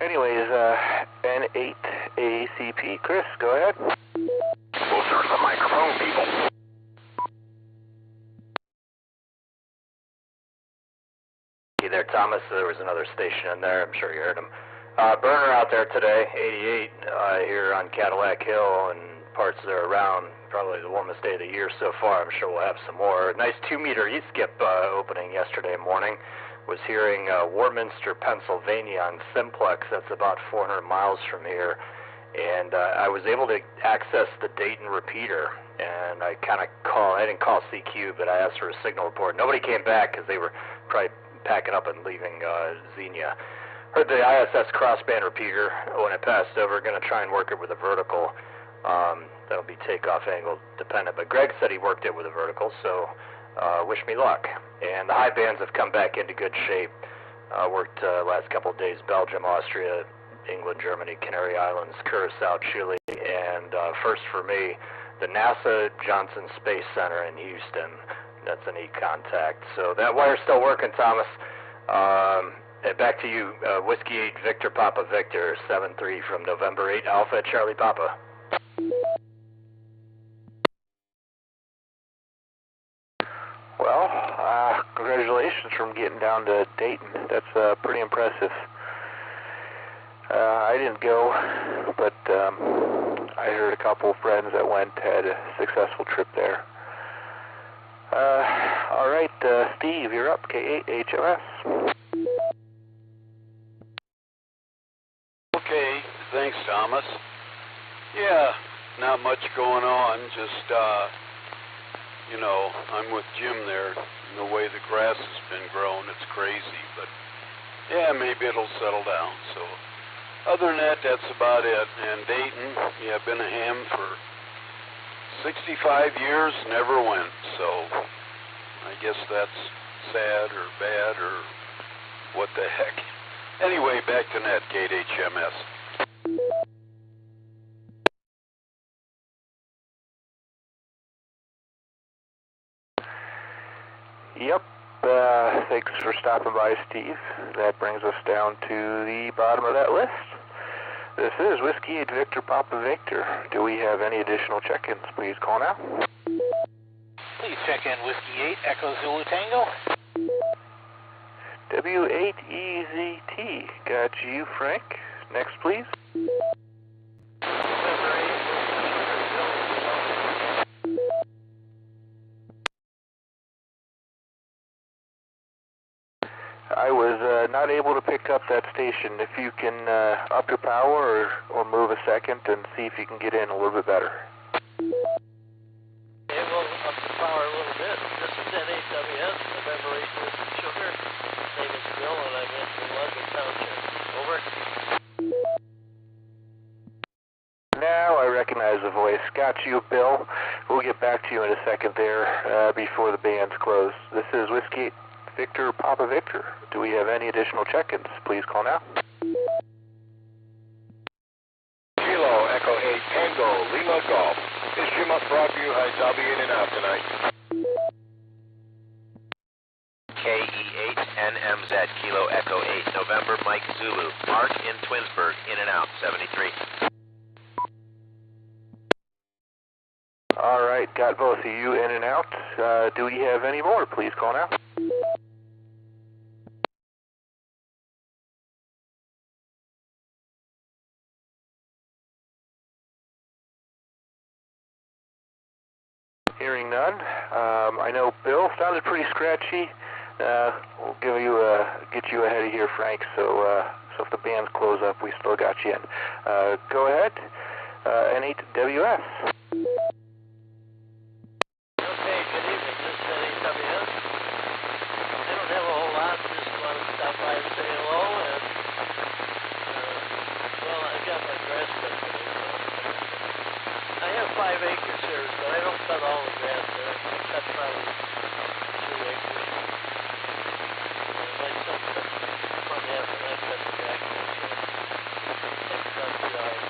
Anyways, N8ACP, Chris, go ahead. Closer to the microphone, people. Hey there, Thomas. There was another station in there. I'm sure you heard him. Burner out there today, 88, here on Cadillac Hill and parts that are around. Probably the warmest day of the year so far. I'm sure we'll have some more. Nice 2-meter E-skip opening yesterday morning. Was hearing Warminster, Pennsylvania on Simplex. That's about 400 miles from here. And I was able to access the Dayton repeater. And I didn't call CQ, but I asked for a signal report. Nobody came back because they were probably packing up and leaving Xenia. Heard the ISS crossband repeater when it passed over. Going to try and work it with a vertical. That'll be takeoff angle dependent. But Greg said he worked it with a vertical, so wish me luck. And the high bands have come back into good shape. Worked last couple of days, Belgium, Austria, England, Germany, Canary Islands, Curacao, Chile, and first for me, the NASA Johnson Space Center in Houston. That's an E-contact. So that wire's still working, Thomas. And back to you, Whiskey 8 Victor Papa Victor, 7-3 from November 8 Alpha Charlie Papa. Well, congratulations from getting down to Dayton. That's pretty impressive. I didn't go, but I heard a couple of friends that went, had a successful trip there. All right, Steve, you're up, K8HMS. Okay, thanks, Thomas. Yeah, not much going on, just, I'm with Jim there, and the way the grass has been growing, it's crazy, but yeah, maybe it'll settle down, so other than that, that's about it. And Dayton, yeah, I've been a ham for 65 years, never went, so I guess that's sad or bad or what the heck. Anyway, back to net, Gate HMS. Yep, thanks for stopping by, Steve. That brings us down to the bottom of that list. This is Whiskey 8 Victor Papa Victor. Do we have any additional check-ins? Please call now. Please check in Whiskey 8 Echo Zulu Tango. W8EZT. Got you, Frank. Next, please. I was not able to pick up that station. If you can up your power or move a second and see if you can get in a little bit better. Yeah, we'll up the power a little bit. This is N8WS, November 8 Whiskey Sugar. Name is Bill, and I'm in London Township. Over. Now I recognize the voice. Got you, Bill. We'll get back to you in a second there before the band's close. This is Whiskey 8 Victor Papa Victor. Do we have any additional check-ins? Please call now. Kilo Echo 8 Tango Lima Golf. This Jim up Broadview Heights. I'll be in and out tonight. KE8 and out. Do we have any more? Please call now. Hearing none. I know Bill sounded pretty scratchy. We'll get you ahead of here, Frank. So if the bands close up, we still got you in. Go ahead. N8WS. Okay, good evening. This is N8WS. I don't have a whole lot. Just wanted to stop by and say hello. And well, I got my grass cut today. I have 5 acres here, so I don't cut all the grass there. I cut probably 2 acres. My son cut the front half, and I cut the back half. So that's about the yard.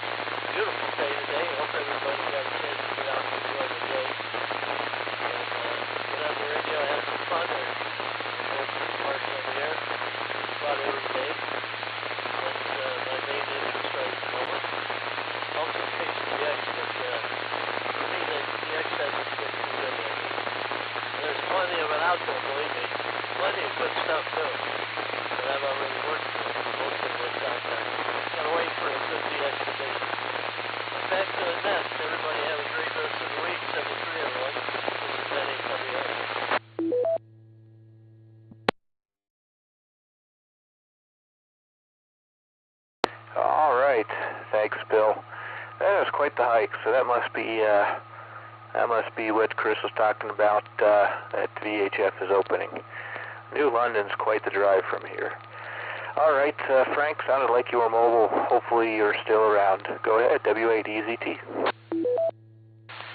Beautiful day today. Hope everybody got a chance to get out and enjoy the day. And get on the radio, have some fun, or go to the commercial on the air. About every day. That's my main interest right at the moment. Also chasing the X, but for me, the X hasn't been too good at me. There's plenty of it out there, believe me. Plenty of good stuff, too. But I've already worked with most of what's out there. Gotta wait for a good DX station. Back to the net. Everybody have a great rest of the week. 73, everyone. This is N8WS. All right. Thanks, Bill. That was quite the hike. So that must be what Chris was talking about. That VHF is opening. New London's quite the drive from here. All right, Frank, sounded like you were mobile. Hopefully you're still around. Go ahead, W8EZT.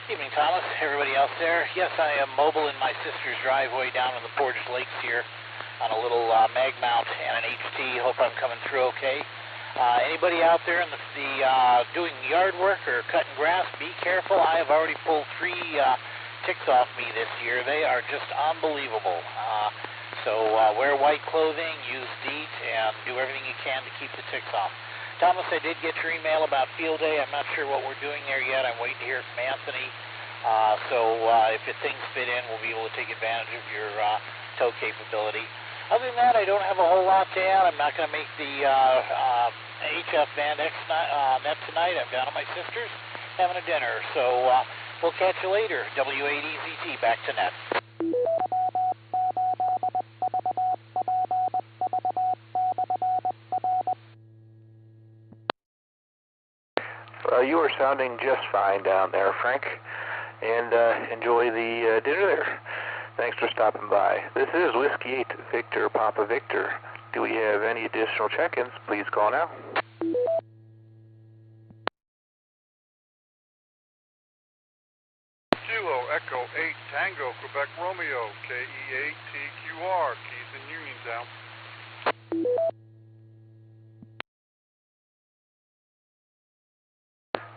Evening, Thomas. Everybody else there? Yes, I am mobile in my sister's driveway down in the Portage Lakes here on a little mag mount and an HT. Hope I'm coming through okay. Anybody out there in the doing yard work or cutting grass, be careful. I have already pulled 3 ticks off me this year. They are just unbelievable. So wear white clothing, use DEET, and do everything you can to keep the ticks off. Thomas, I did get your email about field day. I'm not sure what we're doing there yet. I'm waiting to hear from Anthony. So if things fit in, we'll be able to take advantage of your tow capability. Other than that, I don't have a whole lot to add. I'm not going to make the HF Band X net tonight. I'm down at my sister's having a dinner. So we'll catch you later. W8EZT, back to net. You are sounding just fine down there, Frank, and enjoy the dinner there. Thanks for stopping by. This is Whiskey 8 Victor Papa Victor. Do we have any additional check-ins? Please call now. Kilo Echo 8 Tango Quebec Romeo KE8TQR Keith in Uniontown.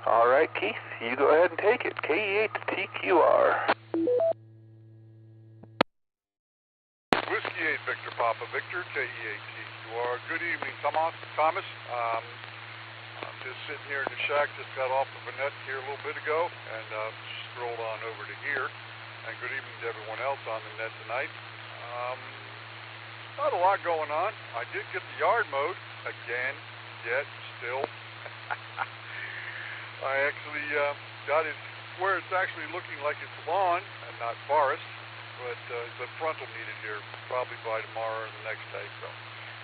All right, Keith, you go ahead and take it. KE8TQR. Whiskey 8 Victor Papa Victor KE8TQR. Good evening, Thomas. I'm just sitting here in the shack. Just got off of a net here a little bit ago and strolled on over to here. And good evening to everyone else on the net tonight. Not a lot going on. I did get the yard mowed again, yet still. I actually got it where it's actually looking like it's lawn and not forest, but the frontal needed here probably by tomorrow or the next day, so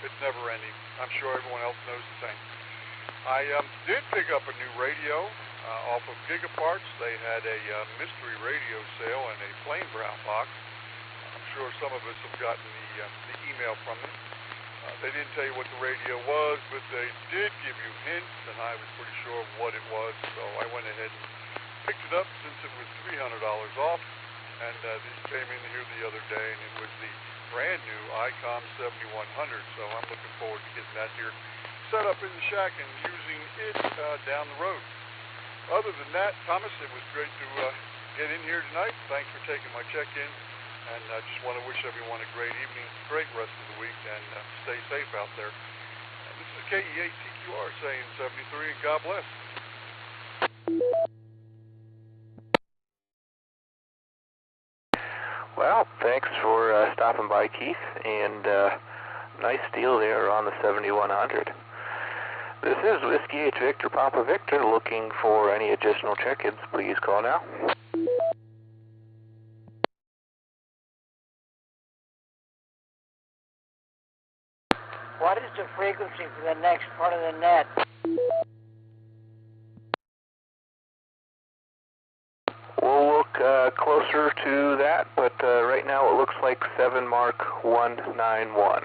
it's never ending. I'm sure everyone else knows the same. I did pick up a new radio off of Gigaparts. They had a mystery radio sale in a plain brown box. I'm sure some of us have gotten the email from them. They didn't tell you what the radio was, but they did give you hints, and I was pretty sure of what it was, so I went ahead and picked it up since it was $300 off, and this came in here the other day, and it was the brand new ICOM 7100, so I'm looking forward to getting that here set up in the shack and using it down the road. Other than that, Thomas, it was great to get in here tonight. Thanks for taking my check-in. And I just want to wish everyone a great evening, great rest of the week, and stay safe out there. This is KE8TQR saying 73, and God bless. Well, thanks for stopping by, Keith, and nice deal there on the 7100. This is Whiskey 8 Victor Papa Victor. Looking for any additional check-ins, please call now. What is the frequency for the next part of the net? We'll look closer to that, but right now it looks like 7 Mark 191.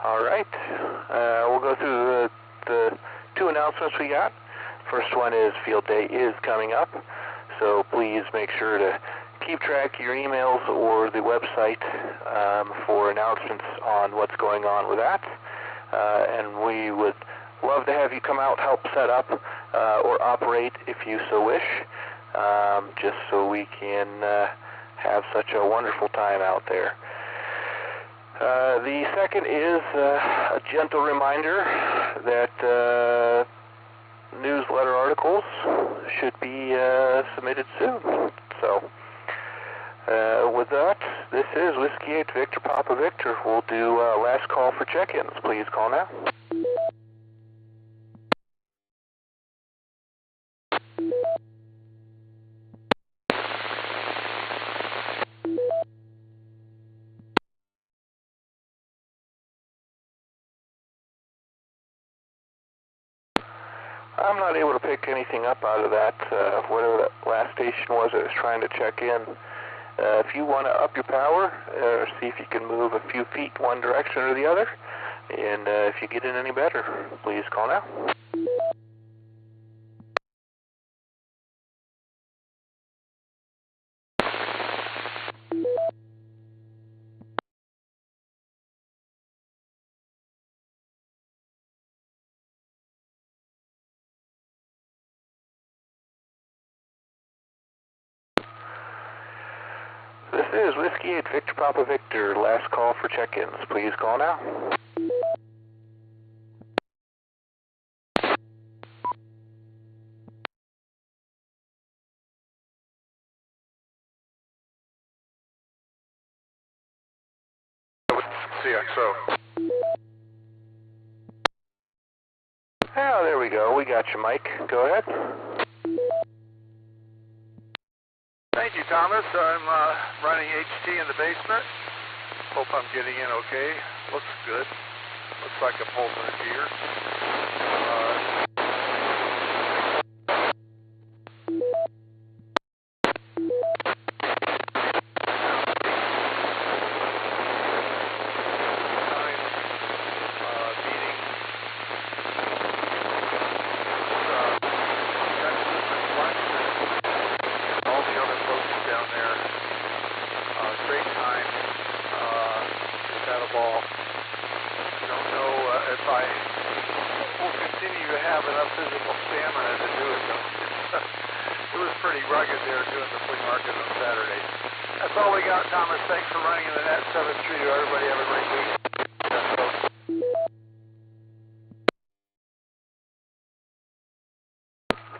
All right, we'll go through the two announcements we got. First one is Field Day is coming up, so please make sure to keep track of your emails or the website for announcements on what's going on with that. And we would love to have you come out, help set up or operate if you so wish, just so we can have such a wonderful time out there. The second is a gentle reminder that newsletter articles should be submitted soon. So, with that, this is Whiskey 8 Victor Papa Victor. We'll do last call for check-ins. Please call now. I'm not able to pick anything up out of that, whatever that last station was that was trying to check in. If you want to up your power, see if you can move a few feet one direction or the other, and if you get in any better, please call now. This is Whiskey 8 Victor Papa Victor. Last call for check-ins. Please call now. CXO. Oh, there we go. We got you, Mike. Go ahead. Thank you, Thomas. I'm running HT in the basement. Hope I'm getting in okay. Looks good. Looks like a pulse in a gear.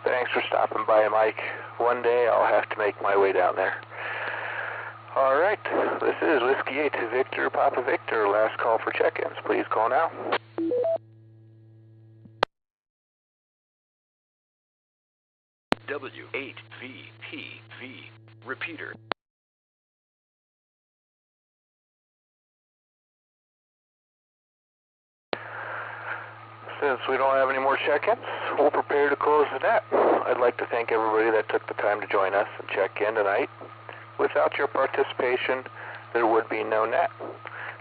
Thanks for stopping by, Mike. One day I'll have to make my way down there. All right, this is Whiskey 8 Victor Papa Victor. Last call for check-ins. Please call now. W8VPV. Repeater. Since we don't have any more check-ins, we'll prepare to close the net. I'd like to thank everybody that took the time to join us and check in tonight. Without your participation, there would be no net.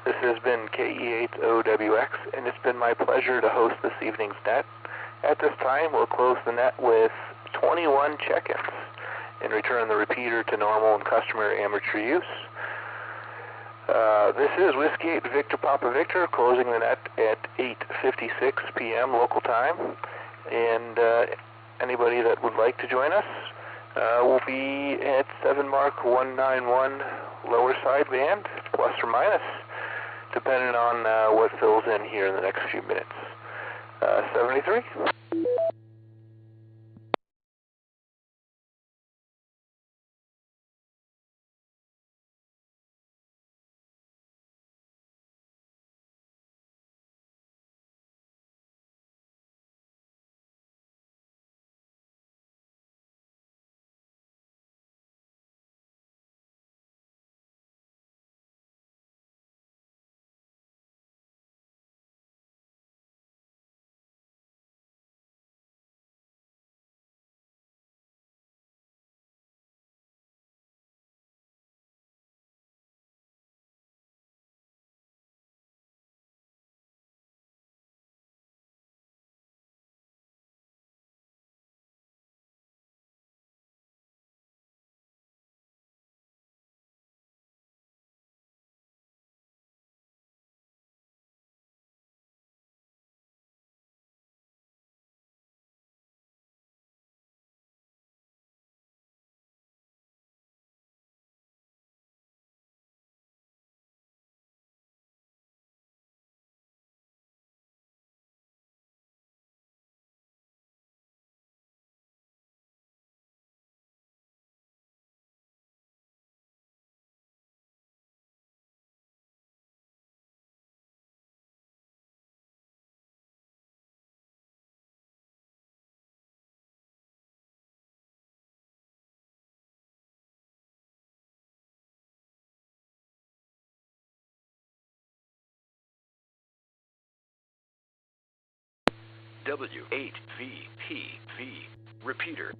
This has been KE8OWX, and it's been my pleasure to host this evening's net. At this time, we'll close the net with 21 check-ins and return the repeater to normal and customary amateur use. This is Whiskey 8 Victor Papa Victor, closing the net at 8:56 p.m. local time. And anybody that would like to join us will be at 7 Mark 191 Lower sideband, plus or minus, depending on what fills in here in the next few minutes. 73. W8VPV. Repeater.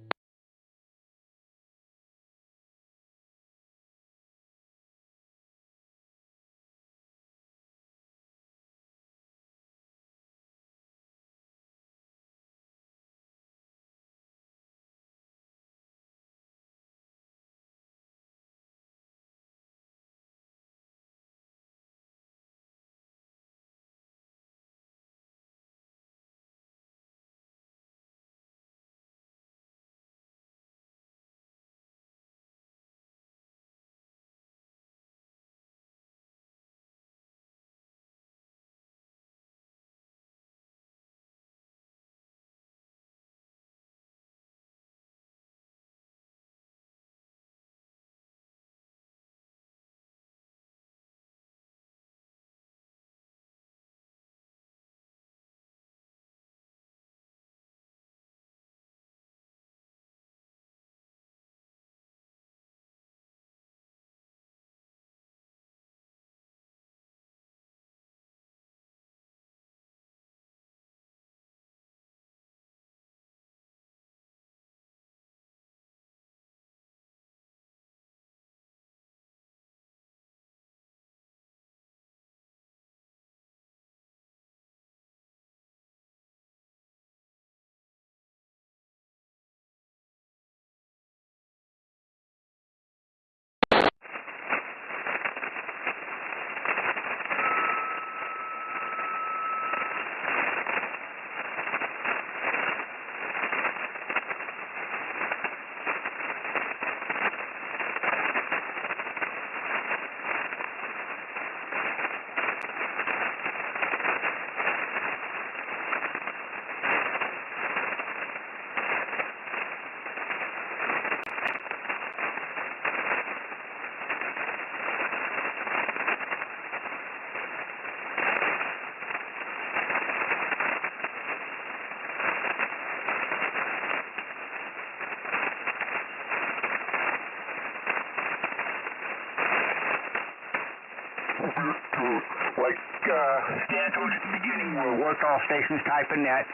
Like Stan told you at the beginning, we'll work all stations type in net,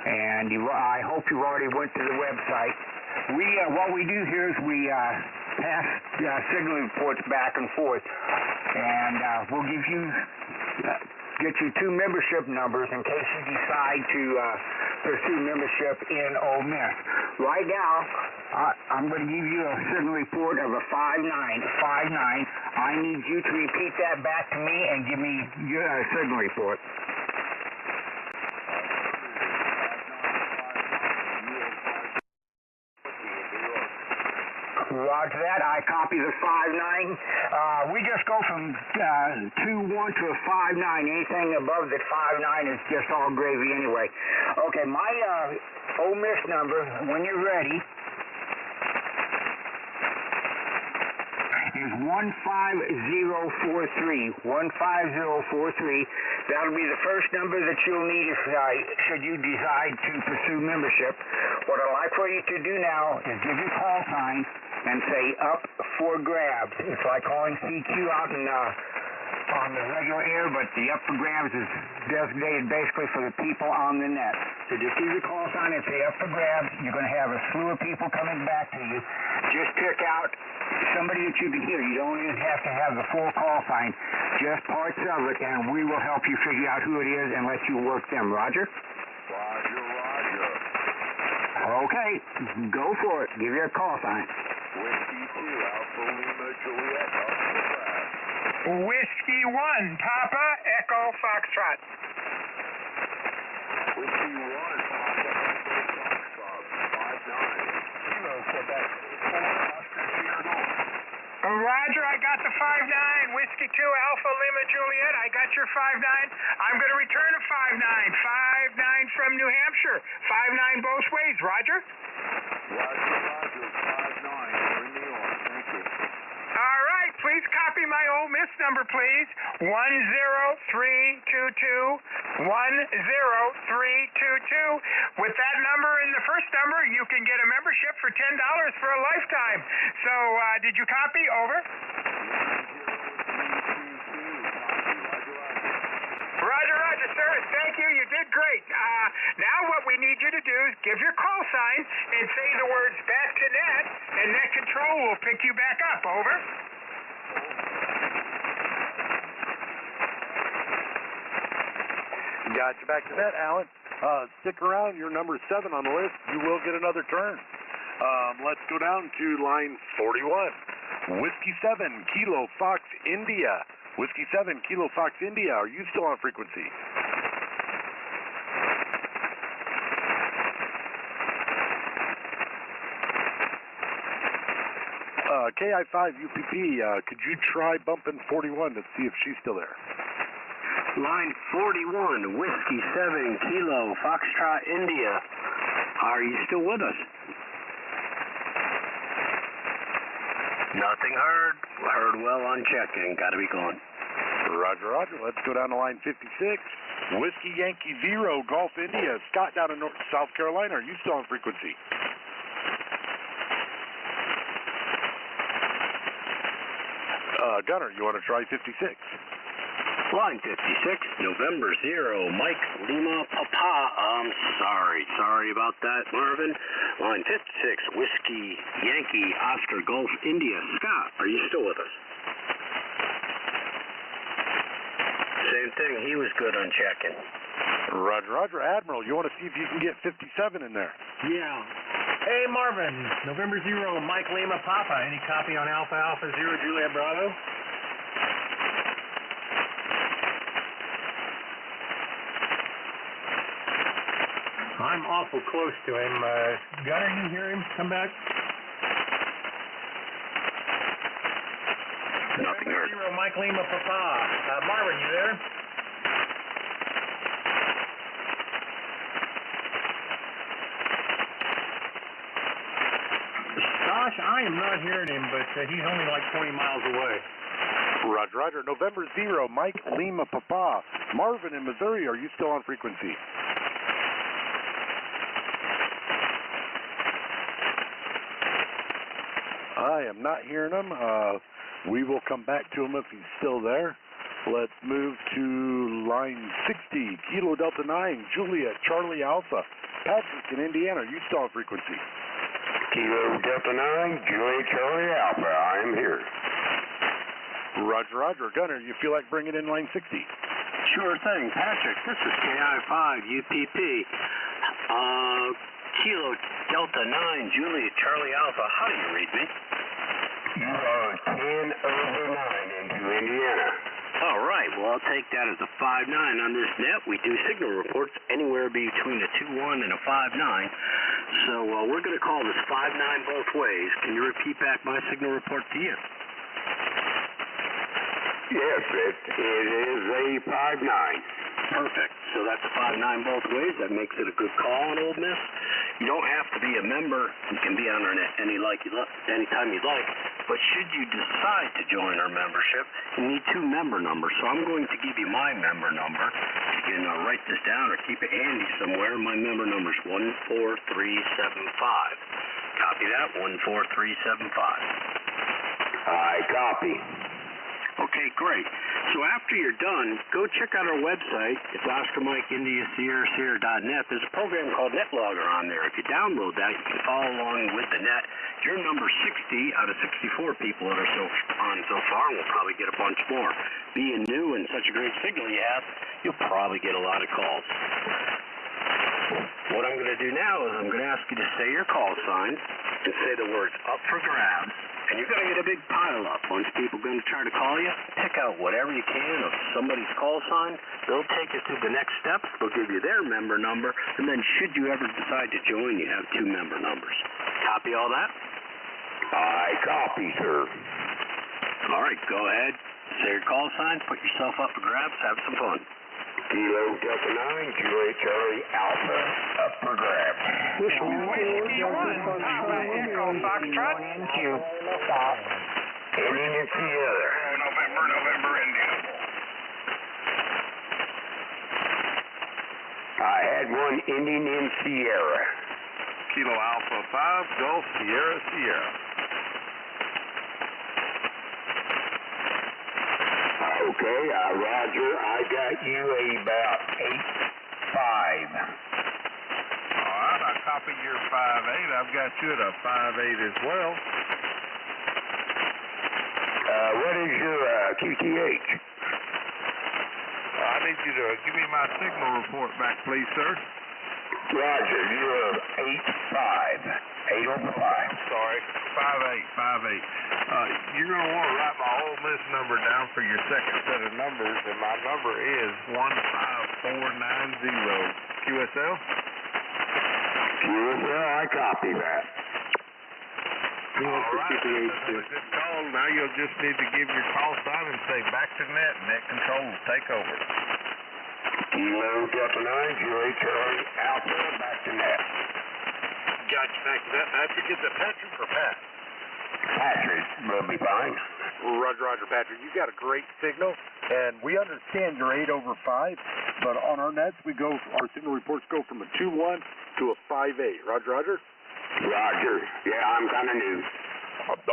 and I hope you already went to the website. What we do here is we pass signal reports back and forth, and we'll get you two membership numbers in case you decide to pursue membership in Ole Miss. Right now, I'm going to give you a signal report of a 59. I need you to repeat that back to me and give me your signal report. Roger that. I copy the 5.9. We just go from 2.1 to a 5.9. Anything above the 5.9 is just all gravy anyway. Okay, my Ole Miss number, when you're ready, is 15043. 15043. That'll be the first number that you'll need if should you decide to pursue membership. What I'd like for you to do now is give your call sign and say up for grabs. It's like calling CQ out in on the regular air, but the up for grabs is designated basically for the people on the net. So just give your call sign and say up for grabs. You're going to have a slew of people coming back to you. Just pick out somebody that you can hear. You don't even have to have the full call sign, just parts of it, and we will help you figure out who it is and let you work them. Roger? Roger, Roger. Okay, go for it. Give your call sign. Whiskey 2, Alpha Lima Juliet, up for grabs. Whiskey 1, Papa Echo Foxtrot. Whiskey 1, Papa Echo Foxtrot, 5-9. Kilo, Quebec, 4, Oscar Sierra North. Roger, I got the 5-9. Whiskey 2, Alpha Lima Juliet, I got your 5-9. I'm going to return a 5-9. 5-9 from New Hampshire. 5-9 both ways. Roger? Roger, Roger, 5-9 for New York. Thank you. All right, please copy my Ole Miss number, please. 10322. 10322. With that number and the first number, you can get a membership for $10 for a lifetime. So, did you copy? Over. Roger, Roger, sir. Thank you. You did great. Now what we need you to do is give your call sign and say the words back to net, and net control will pick you back up. Over. Gotcha. Back to net, Alan. Stick around. You're number 7 on the list. You will get another turn. Let's go down to line 41. Whiskey 7, Kilo Fox India. Whiskey 7, Kilo Fox India. Are you still on frequency? KI5UPP, could you try bumping 41 to see if she's still there? Line 41, Whiskey 7, Kilo Foxtrot India. Are you still with us? Nothing heard. Heard well on check-in. Got to be gone. Roger, Roger. Let's go down to line 56. Whiskey Yankee 0, Gulf India. Scott down in South Carolina. Are you still on frequency? Gunner, you want to try 56? Line 56, November 0, Mike Lima Papa. I'm sorry about that, Marvin. Line 56, Whiskey Yankee Oscar Gulf India. Scott, are you still with us? Same thing, he was good on checking. Roger, Roger. Admiral, you want to see if you can get 57 in there? Yeah. Hey, Marvin, November 0, Mike Lima Papa. Any copy on Alpha Alpha 0, Juliet Bravo? I'm awful close to him. Gunner, you hear him? Come back. Nothing heard. 0, Mike Lima Papa. Marvin, you there? Gosh, I am not hearing him, but he's only like 20 miles away. Roger, Roger. November 0, Mike Lima Papa. Marvin in Missouri, are you still on frequency? I am not hearing him. We will come back to him if he's still there. Let's move to line 60, Kilo Delta 9, Juliet Charlie Alpha. Patrick in Indiana, are you still on frequency? Kilo Delta 9, Juliet Charlie Alpha. I am here. Roger, Roger. Gunner, you feel like bringing in line 60? Sure thing. Patrick, this is KI5UPP. Kilo Delta 9, Juliet Charlie Alpha. How do you read me? You are 10 over 9 into Indiana. All right. Well, I'll take that as a 5-9 on this net. We do signal reports anywhere between a 2-1 and a 5-9. So we're going to call this 5-9 both ways. Can you repeat back my signal report to you? Yes, it is a 5-9. Perfect. So that's a 5-9 both ways. That makes it a good call on Old Miss. You don't have to be a member. You can be on our net anytime you'd like. But should you decide to join our membership, you need 2 member numbers. So I'm going to give you my member number. You can write this down or keep it handy somewhere. My member number is 14375. Copy that, 14375. I copy. Okay, great. So after you're done, go check out our website. It's Oscar Mike India Sierra Sierra.net. There's a program called NetLogger on there. If you download that, you can follow along with the net. You're number 60 out of 64 people that are on so far, and we'll probably get a bunch more. Being new and such a great signal you have, you'll probably get a lot of calls. What I'm going to do now is I'm going to ask you to say your call sign and say the words up for grabs. And you're going to get a big pile up. Once people are going to try to call you, pick out whatever you can of somebody's call sign. They'll take you through the next steps. They'll give you their member number. And then should you ever decide to join, you have 2 member numbers. Copy all that? I copy, sir. All right, go ahead. Say your call sign. Put yourself up for grabs. Have some fun. Kilo Delta 9, Juliet Charlie Alpha, up for grabs. Whiskey 1, Papa Echo Foxtrot. Indian and Sierra. November, India. I had 1 Indian in Sierra. Kilo Alpha 5, Gulf Sierra Sierra. Okay, Roger, I got you about 8-5. All right, I copy your 5-8. I've got you at a 5-8 as well. What is your QTH? I need you to give me my signal report back, please, sir. Roger, you're 8-5. 8 over 5. Sorry, 5-8. You're going to want to write my Ole Miss number down for your second set of numbers, and my number is 15490. QSL? QSL, I copy that. All right, that's a good call. Now you'll just need to give your call sign and say back to net. Net control will take over. Kilo Delta 9, Juliet Charlie Alpha, back to net. Got you back to that. Patrick, is it Patrick or Pat? Patrick will be fine. Roger, Patrick. You got a great signal, and we understand you're 8 over 5, but on our nets, our signal reports go from a 2-1 to a 5-8. Roger? Roger. Yeah, I'm kind of new.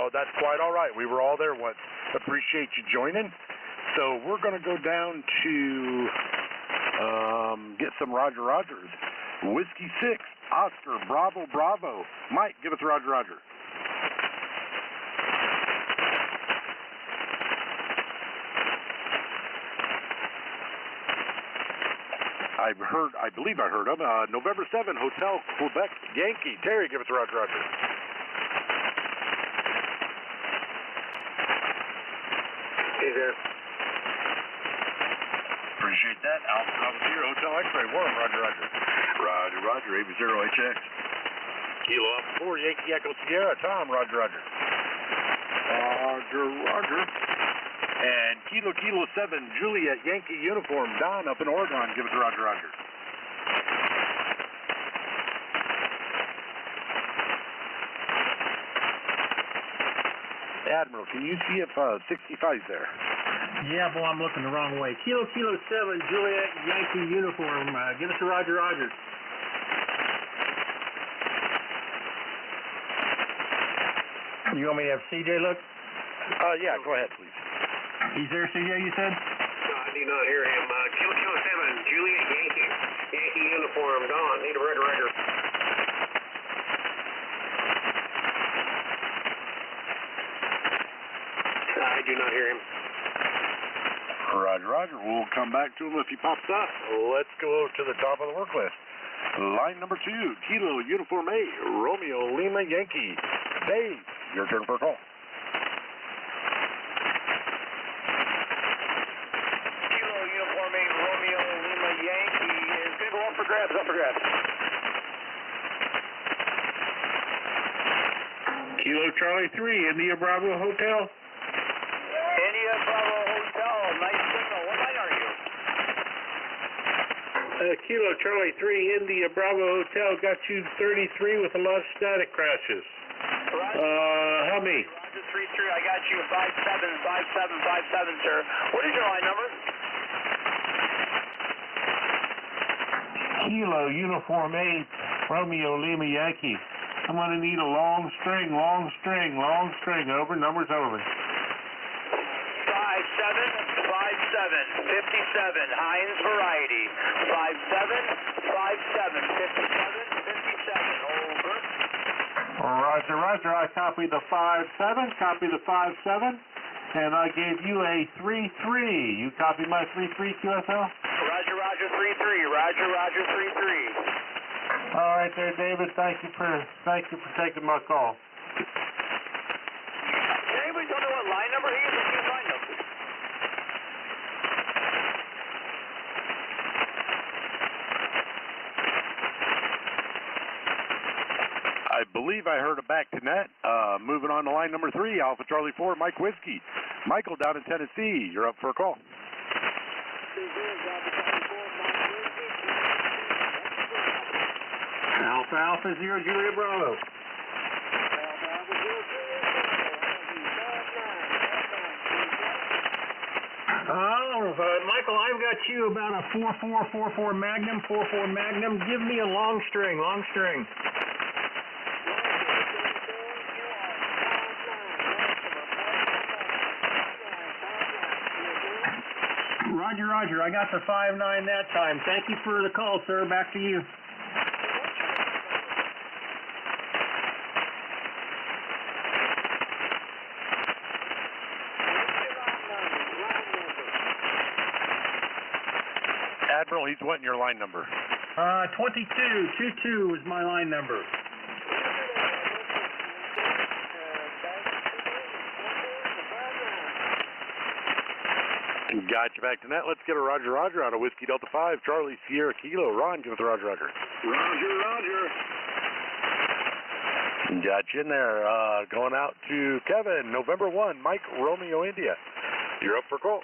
Oh, that's quite all right. We were all there once. Appreciate you joining. So we're going to go down to get some Rogers. Whiskey 6, Oscar, Bravo. Mike, give us Roger. I believe I heard him. November 7, Hotel Quebec Yankee. Terry, give us Roger. Hey there. Appreciate that. Alpha Bravo Sierra, Hotel X-Ray 1, Roger. Roger, AB0HX. Kilo Alpha 4, Yankee Echo Sierra, Tom, Roger. Roger. And Kilo 7, Juliet Yankee Uniform, Don up in Oregon, give us Roger. Admiral, can you see if 65's there? Yeah, boy, I'm looking the wrong way. Kilo 7, Juliet Yankee Uniform, give us a Roger. You want me to have CJ look? Yeah, go ahead, please. He's there, CJ, you said? No, I do not hear him. Kilo 7, Juliet Yankee Uniform, Don, need a Roger. I do not hear him. Roger. We'll come back to him if he pops up. Let's go to the top of the work list. Line number 2, Kilo Uniform A, Romeo Lima Yankee. Dave, your turn for a call. Kilo Uniform A, Romeo Lima Yankee is going to go up for grabs. Kilo Charlie 3, India Bravo Hotel. India Bravo Hotel, nice signal. What line are you? Kilo Charlie 3, India Bravo Hotel, got you 33 with a lot of static crashes. How many? Roger 33, I got you 575757, sir. What is your line number? Kilo Uniform 8, Romeo Lima Yankee. I'm going to need a long string, over, numbers over. 575757, Heinz Variety. 575757, over. Roger, Roger, I copied the 57, and I gave you a 33. You copied my 33, QSL? Roger, Roger 33, Roger, Roger 33. All right there, David. Thank you for taking my call. Can anybody tell me what line number he is? What's his line number? I believe I heard a back to net. Moving on to line number 3, Alpha Charlie 4, Mike Whiskey. Michael down in Tennessee, you're up for a call. Alpha Alpha 0 Julia Bravo. Michael, I've got you about a 4444 Magnum, 44 Magnum. Give me a long string. Roger, Roger. I got the 59 that time. Thank you for the call, sir. Back to you. Admiral, he's wanting your line number. 22 is my line number. Got you back to net. Let's get a Roger, Roger out of Whiskey Delta 5, Charlie Sierra Kilo. Ron, give us a Roger, Roger. Roger, Roger. Got you in there. Going out to Kevin, November 1, Mike Romeo India. You're up for call.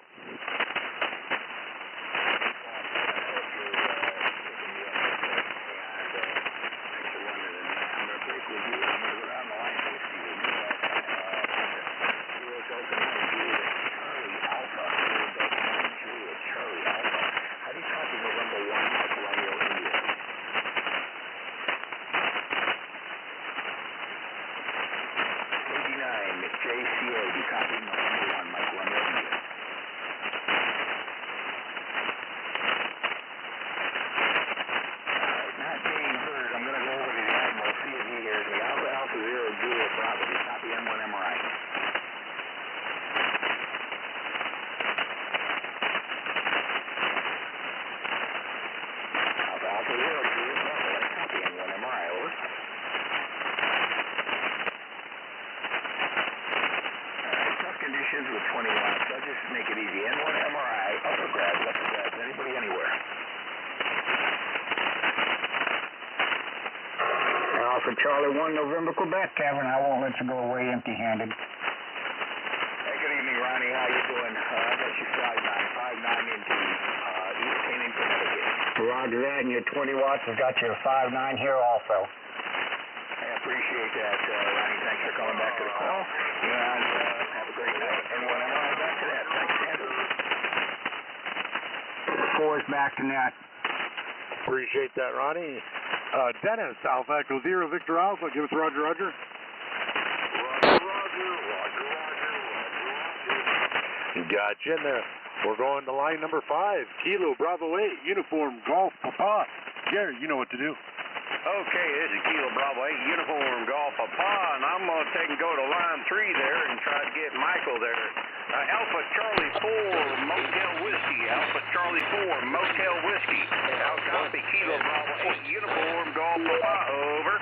With 20 watts, I'll just make it easy. N1 MRI, upper grabs, anybody, anywhere. For Charlie 1, November, Quebec, Kevin, I won't let you go away empty-handed. Hey, good evening, Ronnie. How you doing? I got you 59 into East Canaan, Connecticut. Roger that, and your 20 watts has got your 59 here also. I appreciate that, Ronnie. Thanks for calling back to the call. And have a great night. And when I'm back to that, thanks, Andrew. 4 is back to net. Appreciate that, Ronnie. Dennis, Alpha Echo 0, Victor Alpha. Give us Roger, Roger. Got you in there. We're going to line number 5, Kilo Bravo 8, Uniform Golf Papa. Gary, you know what to do. Okay, this is Kilo Bravo 8, Uniform Golf Papa, and I'm going to take and go to line 3 there and try to get Michael there. Alpha Charlie 4, Motel Whiskey. Alpha Charlie 4, Motel Whiskey. I'll copy Kilo Bravo 8, Uniform Golf Papa. Over.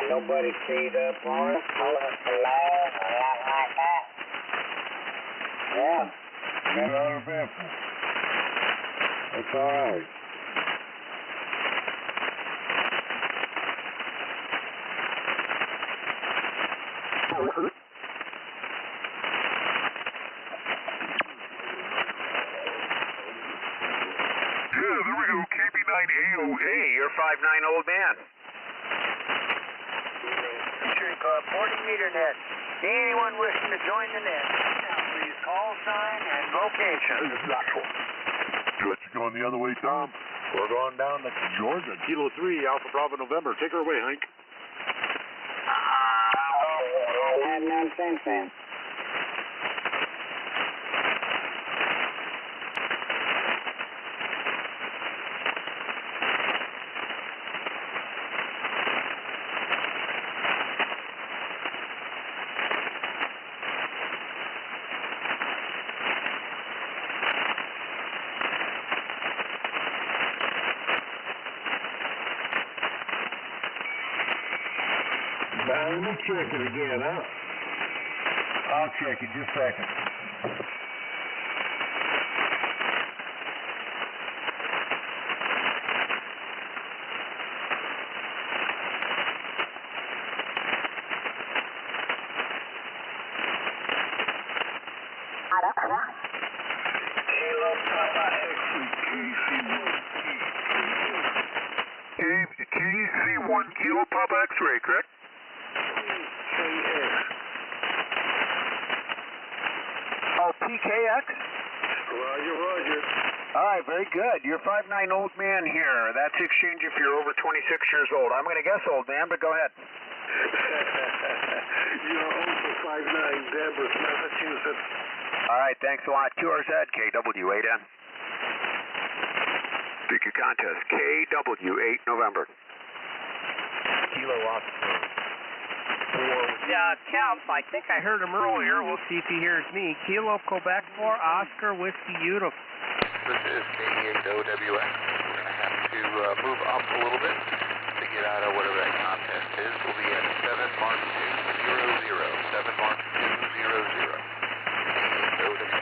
Nobody keyed up on it. Hello, like that. Yeah. Got out of Memphis. That's all right. Yeah, there we go. KB9AOA, you're 5'9", old man. Featuring 40-meter net. Anyone wishing to join the net, please call sign and location. Let's go on the other way, Tom. We're going down to Georgia. Kilo 3, Alpha Bravo November. Take her away, Hank. Nonsense, man. Let me check it again, huh? I'll check it just a second. Kilo Papa KC1 Kilo Papa X-ray, correct? Oh, PKX? Roger, roger. All right, very good. You're 5'9", old man here. That's exchange if you're over 26 years old. I'm going to guess old man, but go ahead. You're also 5'9", Danvers, Massachusetts. All right, thanks a lot. QRZ, KW8N. Pick your contest, KW8 November. Kilo Oscar. Yeah, Calp, I think I heard him earlier. We'll see if he hears me. Kilo Quebec 4, Oscar Whiskey Uniform. This is K8OWX. We're going to have to move up a little bit to get out of whatever that contest is. We'll be at 7 Mark 200. 7 Mark 200. K8OWX.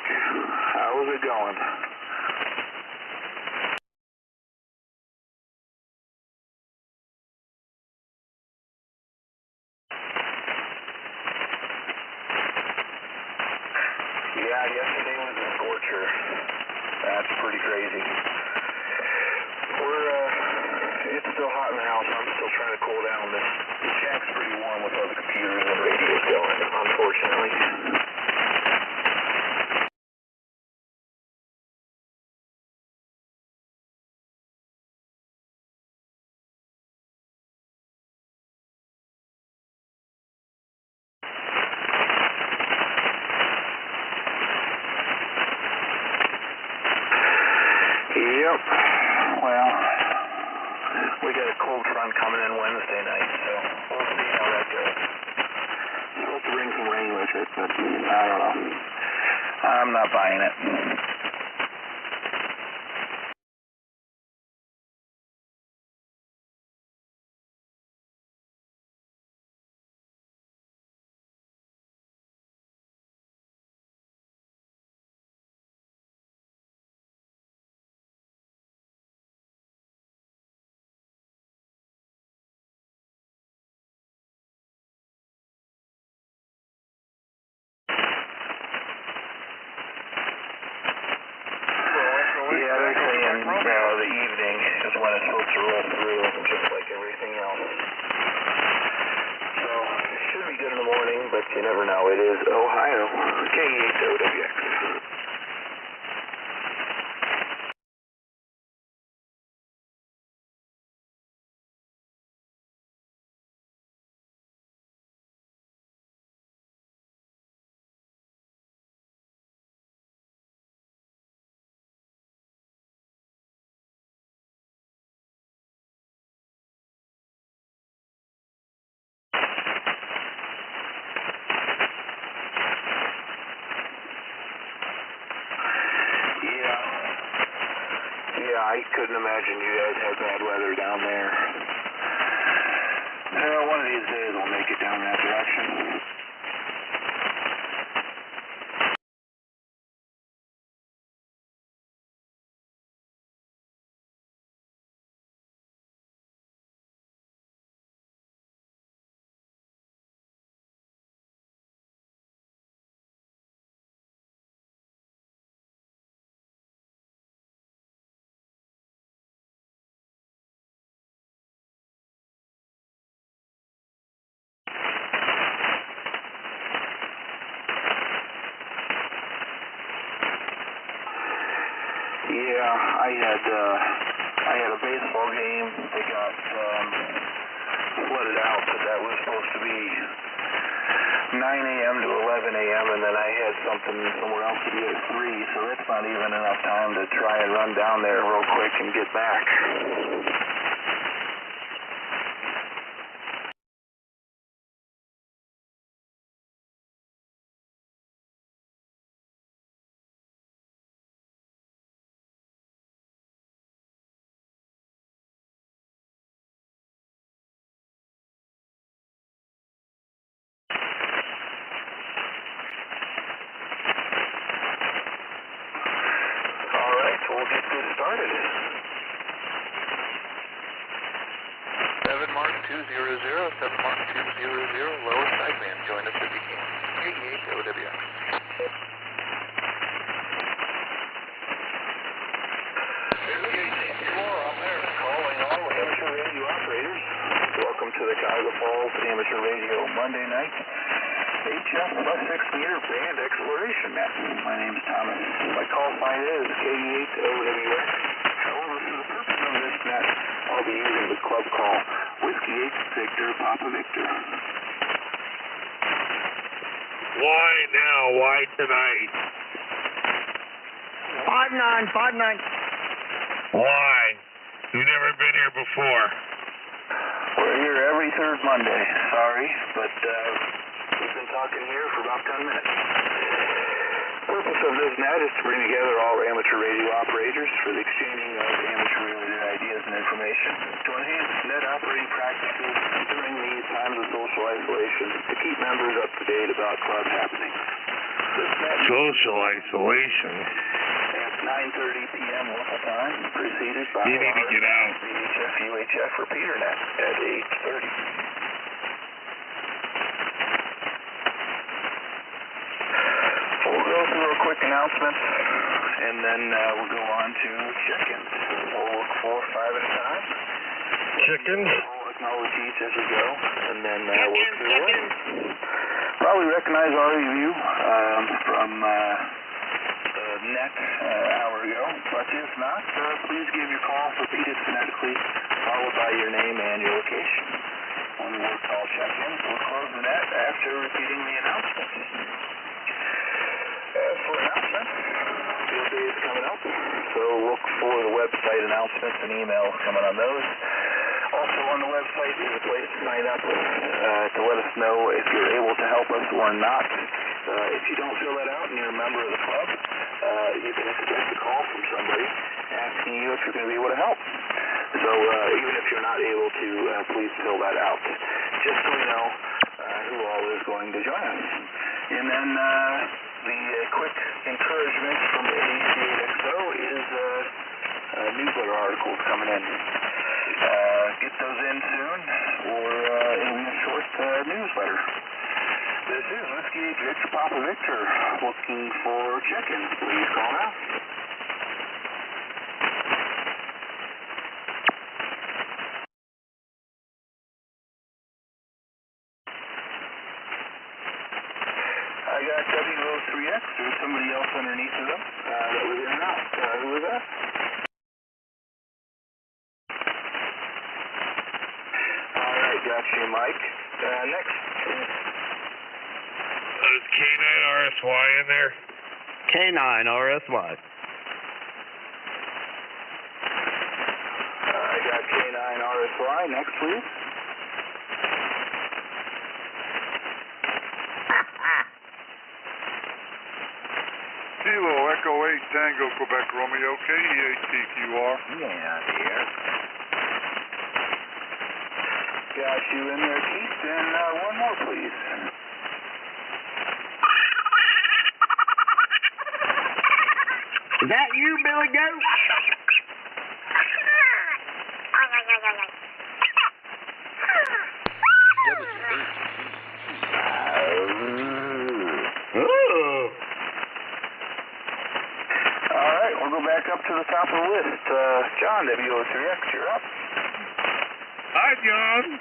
Mike. How's it going? Yeah, yesterday was a scorcher. That's pretty crazy. It's still hot in the house. I'm still trying to cool down. The shack's pretty warm with all the computers and radios going, unfortunately. Yep. Well, we got a cold front coming in Wednesday night, so we'll see how that goes. Supposed to bring some rain with it, but I don't know. I'm not buying it. Yeah, they're saying the evening is when it's supposed to roll through, just like everything else. So, it should be good in the morning, but you never know. It is Ohio, K8OWX. Yeah, I couldn't imagine you guys had bad weather down there. One of these days we'll make it down that direction. Yeah, I had a baseball game that got flooded out, but that was supposed to be 9 a.m. to 11 a.m., and then I had something somewhere else to be at 3, so that's not even enough time to try and run down there real quick and get back. We'll get this started. 7 Mark 200, 7 Mark 200, lower sideband. Join us if you can. K8OWX. Calling all amateur radio operators. Welcome to the Cuyahoga Falls Amateur Radio Monday night HF plus 6 meter band exploration map. My name's Thomas. My call sign is K8OWX. However, for the purpose of this net, I'll be using the club call Whiskey 8 Victor Papa Victor. Why now? Why tonight? 5959. Why? You've never been here before. We're here every third Monday. Sorry, but we've been talking here for about 10 minutes. The purpose of this net is to bring together all amateur radio operators for the exchanging of amateur-related ideas and information, to enhance net operating practices during these times of social isolation, to keep members up to date about club happenings. Social isolation. At 9:30 p.m. local time, preceded by You need to get out. VHF UHF repeater net at 8:30. We'll go through a quick announcement, and then we'll go on to check-ins. We'll look for 5 at a time. Chickens? We'll acknowledge each as we go, and then work through it. Probably recognize all of you from net an hour ago, but if not, please give your call repeated phonetically, followed by your name and your location. When we work all check-ins, we'll close the net after repeating the announcement. As for announcements, field day is coming up, so look for the website announcements and emails coming on those. Also on the website is a place to sign up to let us know if you're able to help us or not. If you don't fill that out and you're a member of the club, you can expect a call from somebody asking you if you're going to be able to help. So even if you're not able to, please fill that out, just so we know who all is going to join us. And then the quick encouragement from ADC8XO is newsletter articles coming in. Get those in soon, or it'll be a short newsletter. This is Whiskey Victor Papa Victor looking for check-ins. Please call now. I got W8VPV. There's somebody else underneath of them that was in and out. Who was that? Got you, Mike. Next, please. Is K9RSY in there? K9RSY. I got K9RSY. Next, please. Kilo Echo 8 Tango Quebec Romeo KE8TQR. Yeah, dear. Got you in there, Keith, and one more, please. Is that you, Billy Goat? All right, we'll go back up to the top of the list. John, W8VPV, you're up. Hi, John.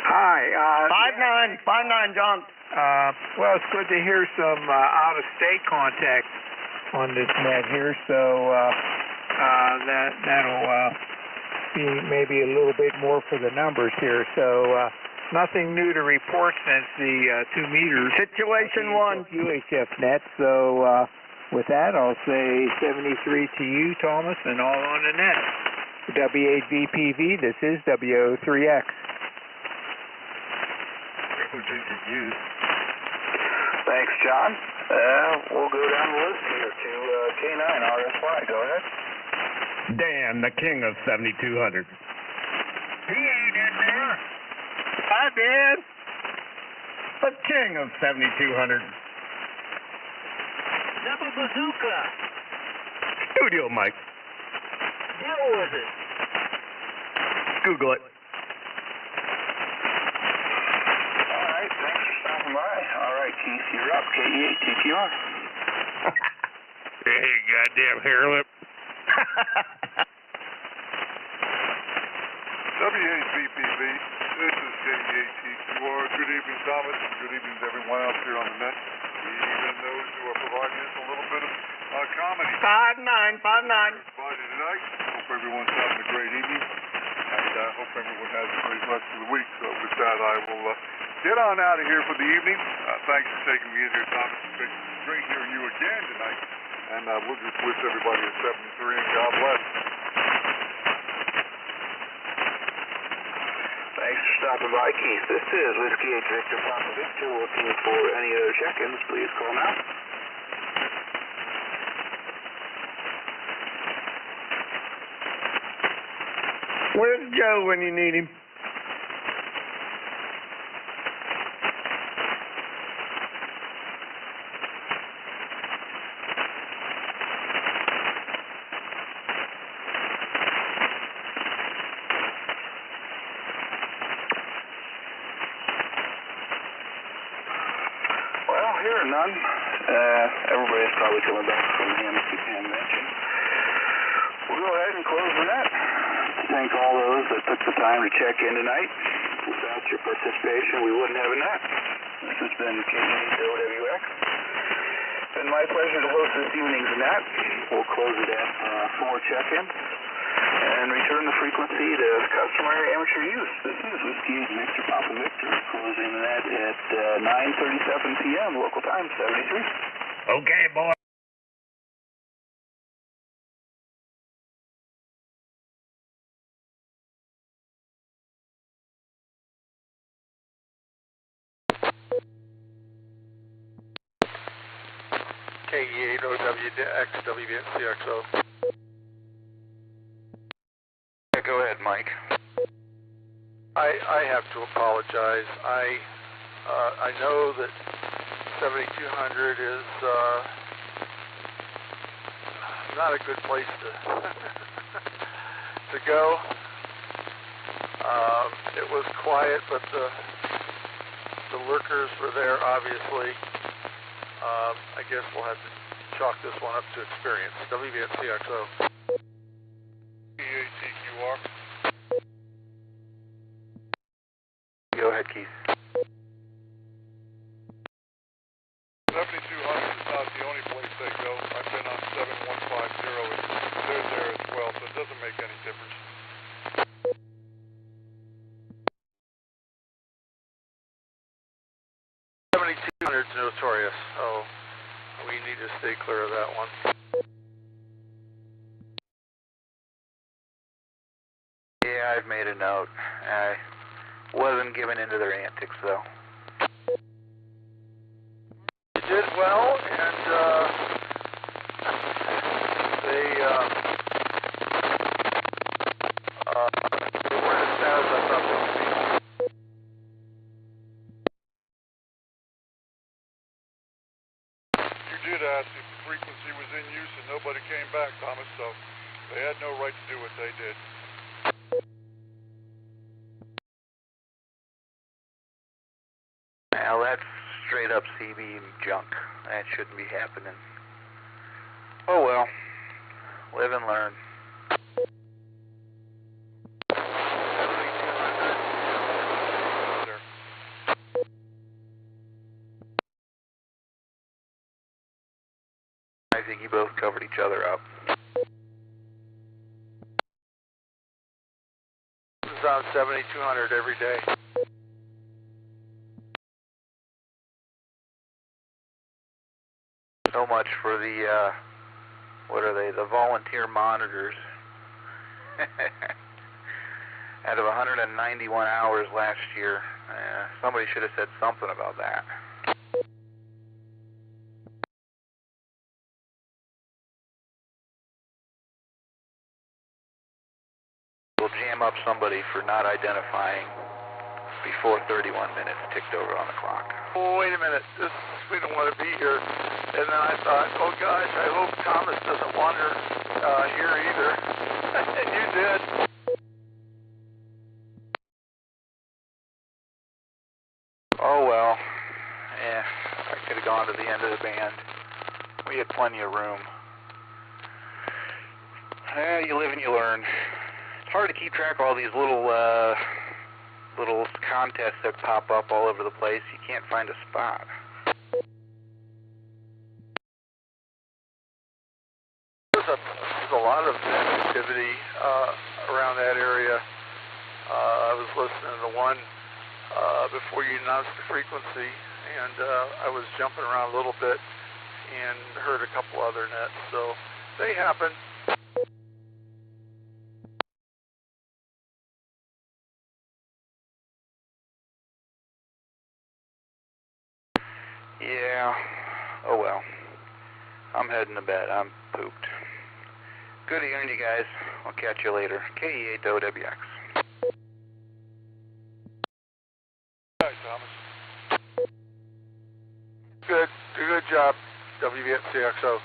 Hi, 5-9, John. Well, it's good to hear some out-of-state contact on this net here, so that'll be maybe a little bit more for the numbers here. So nothing new to report since the 2 meters. Situation 1. UHF net. So with that, I'll say 73 to you, Thomas, and all on the net. W8VPV, this is W3X. Thanks, John. We'll go down the list here to K9RSY. Go ahead. Dan, the king of 7200. He ain't in there. Hi, Dan. The king of 7200. Double bazooka. Studio Mike. Deal with it. Google it. All right, thanks for stopping by. All right, Keith, you're up. KE8TQR. Hey, goddamn hair lip. W8VPV, this is KE8TQR. Good evening, Thomas. Good evening to everyone out there on the net, even those who are providing us a little bit of comedy. 5-9. Everybody tonight. Hope everyone's having a great evening, and I hope everyone has a great rest of the week. So with that, I will get on out of here for the evening. Thanks for taking me in here, Thomas. It's great hearing you again tonight, and we'll just wish everybody a 73, and God bless. Thanks for stopping by, Keith. This is Whiskey 8 Victor Papa Victor. Looking for any other check-ins, please call now. Where's Joe when you need him? none. Everybody's probably coming back from the MSP convention. We'll go ahead and close the net. Thank all those that took the time to check in tonight. Without your participation, we wouldn't have a net. This has been KWX. It's been my pleasure to host this evening's net. We'll close it at 4 check-ins and return the frequency to customary amateur use. This is Whiskey 8 Victor Papa Victor, closing the net at 9:37 p.m. local time, 73. Okay, boy. KE8OWX, WBNCXO. Yeah, go ahead, Mike. I have to apologize. I know that 7200 is not a good place to go. It was quiet, but the lurkers were there, obviously. I guess we'll have to chalk this one up to experience. WBNCXO. EATQR. Go ahead, Keith. 7200 is not the only place they go. I've been on 7150 and they're there as well, so it doesn't make any difference. It's notorious, so we need to stay clear of that one. Yeah, I've made a note. I wasn't giving into their antics, though. You did well, and they weren't as bad as I thought they would be. You did ask if the frequency was in use and nobody came back, Thomas, so they had no right to do what they did. Well, that's straight up CB junk. That shouldn't be happening. Oh well. Live and learn. I think you both covered each other up. This is on 7200 every day. So much for the, what are they, the volunteer monitors. Out of 191 hours last year, somebody should have said something about that. We'll jam up somebody for not identifying before 31 minutes ticked over on the clock. Oh, wait a minute. We don't want to be here. And then I thought, oh gosh, I hope Thomas doesn't wander here either. And you did. Oh well. Yeah, I could have gone to the end of the band. We had plenty of room. You live and you learn. It's hard to keep track of all these little contests that pop up all over the place. You can't find a spot. There's a lot of activity around that area. I was listening to one before you announced the frequency, and I was jumping around a little bit and heard a couple other nets. So they happen. Yeah, oh well. I'm heading to bed. I'm pooped. Good hearing you guys. I'll catch you later. KE8OWX. Hi, Thomas. Good job, WBNCXO.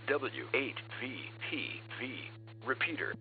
W8VPV. Repeater.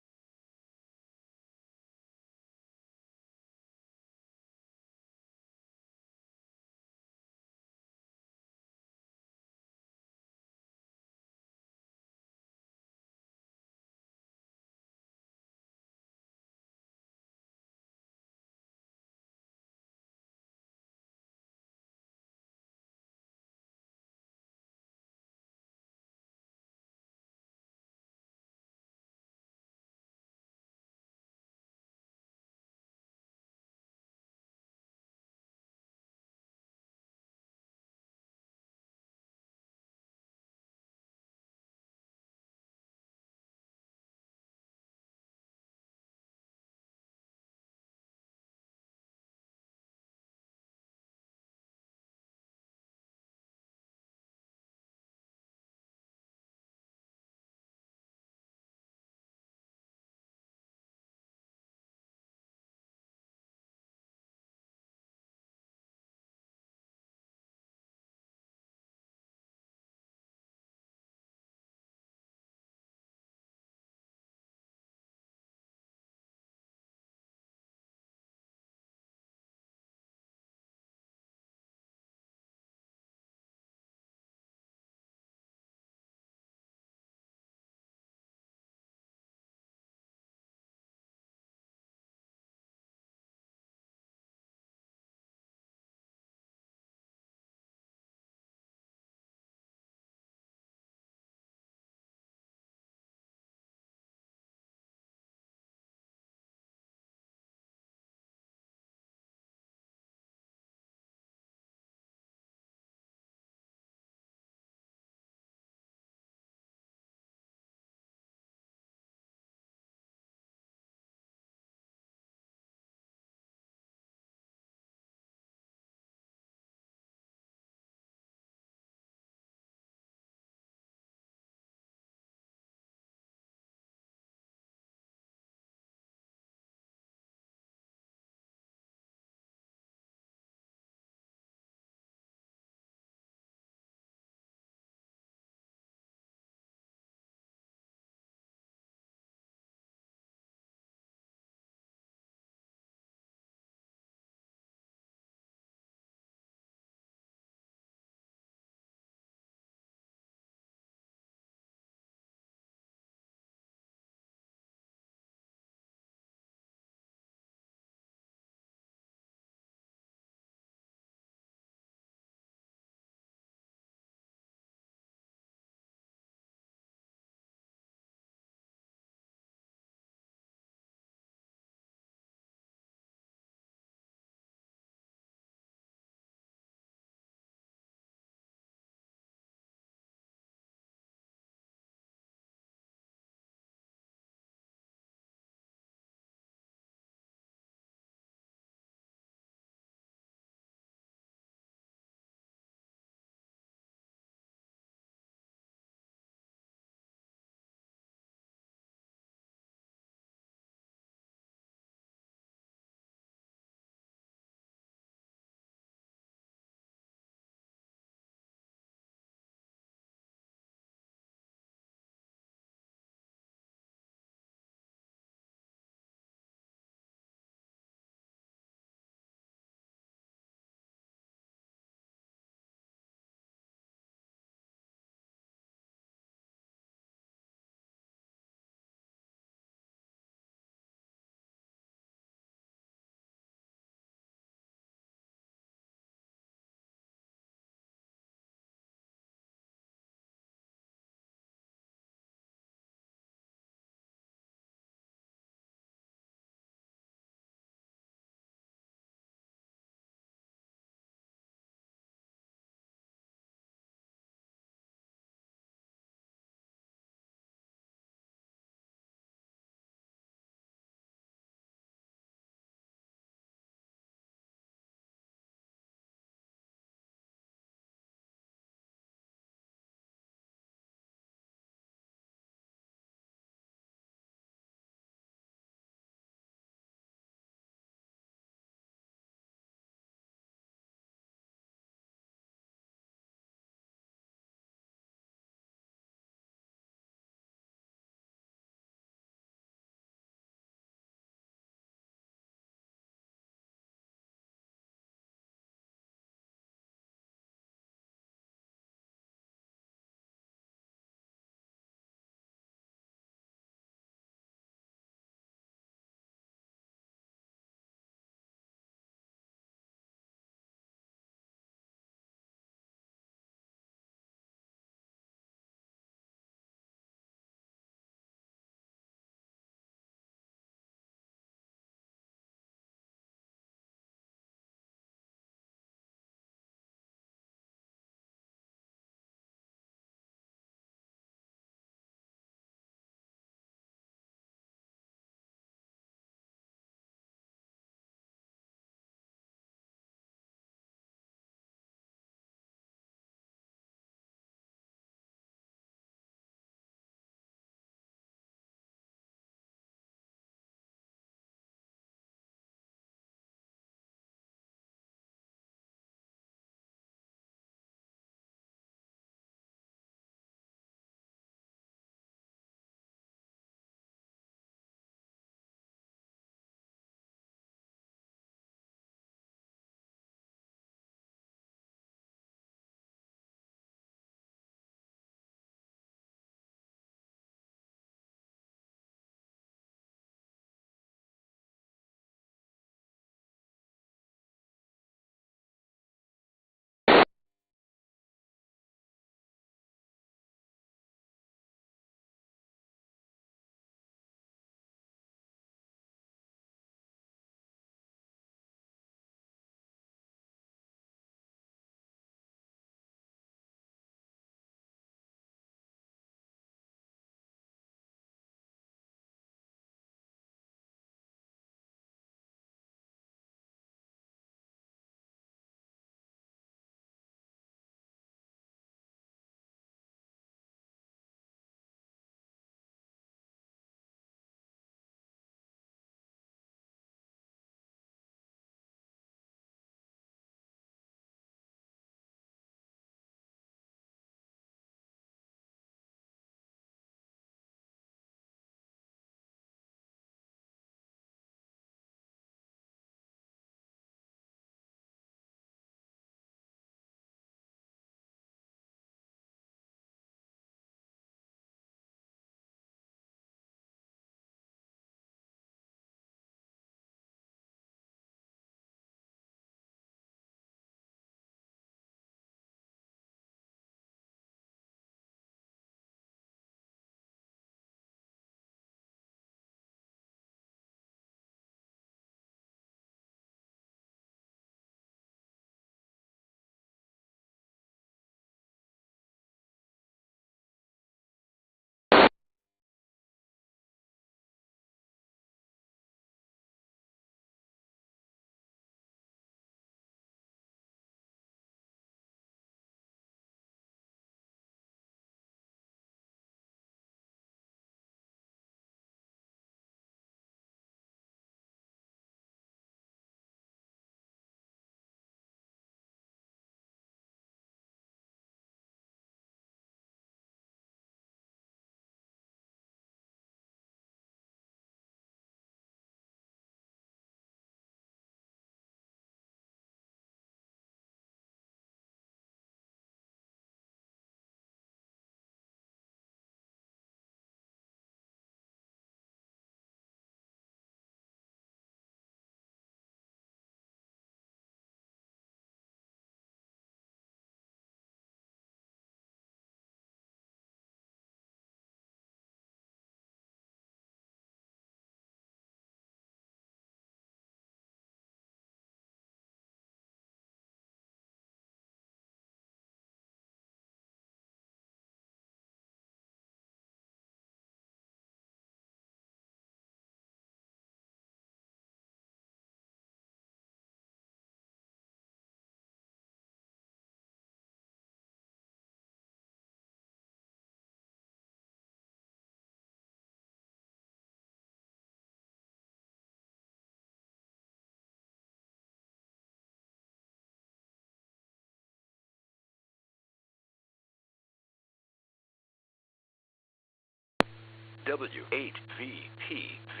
W8VPV.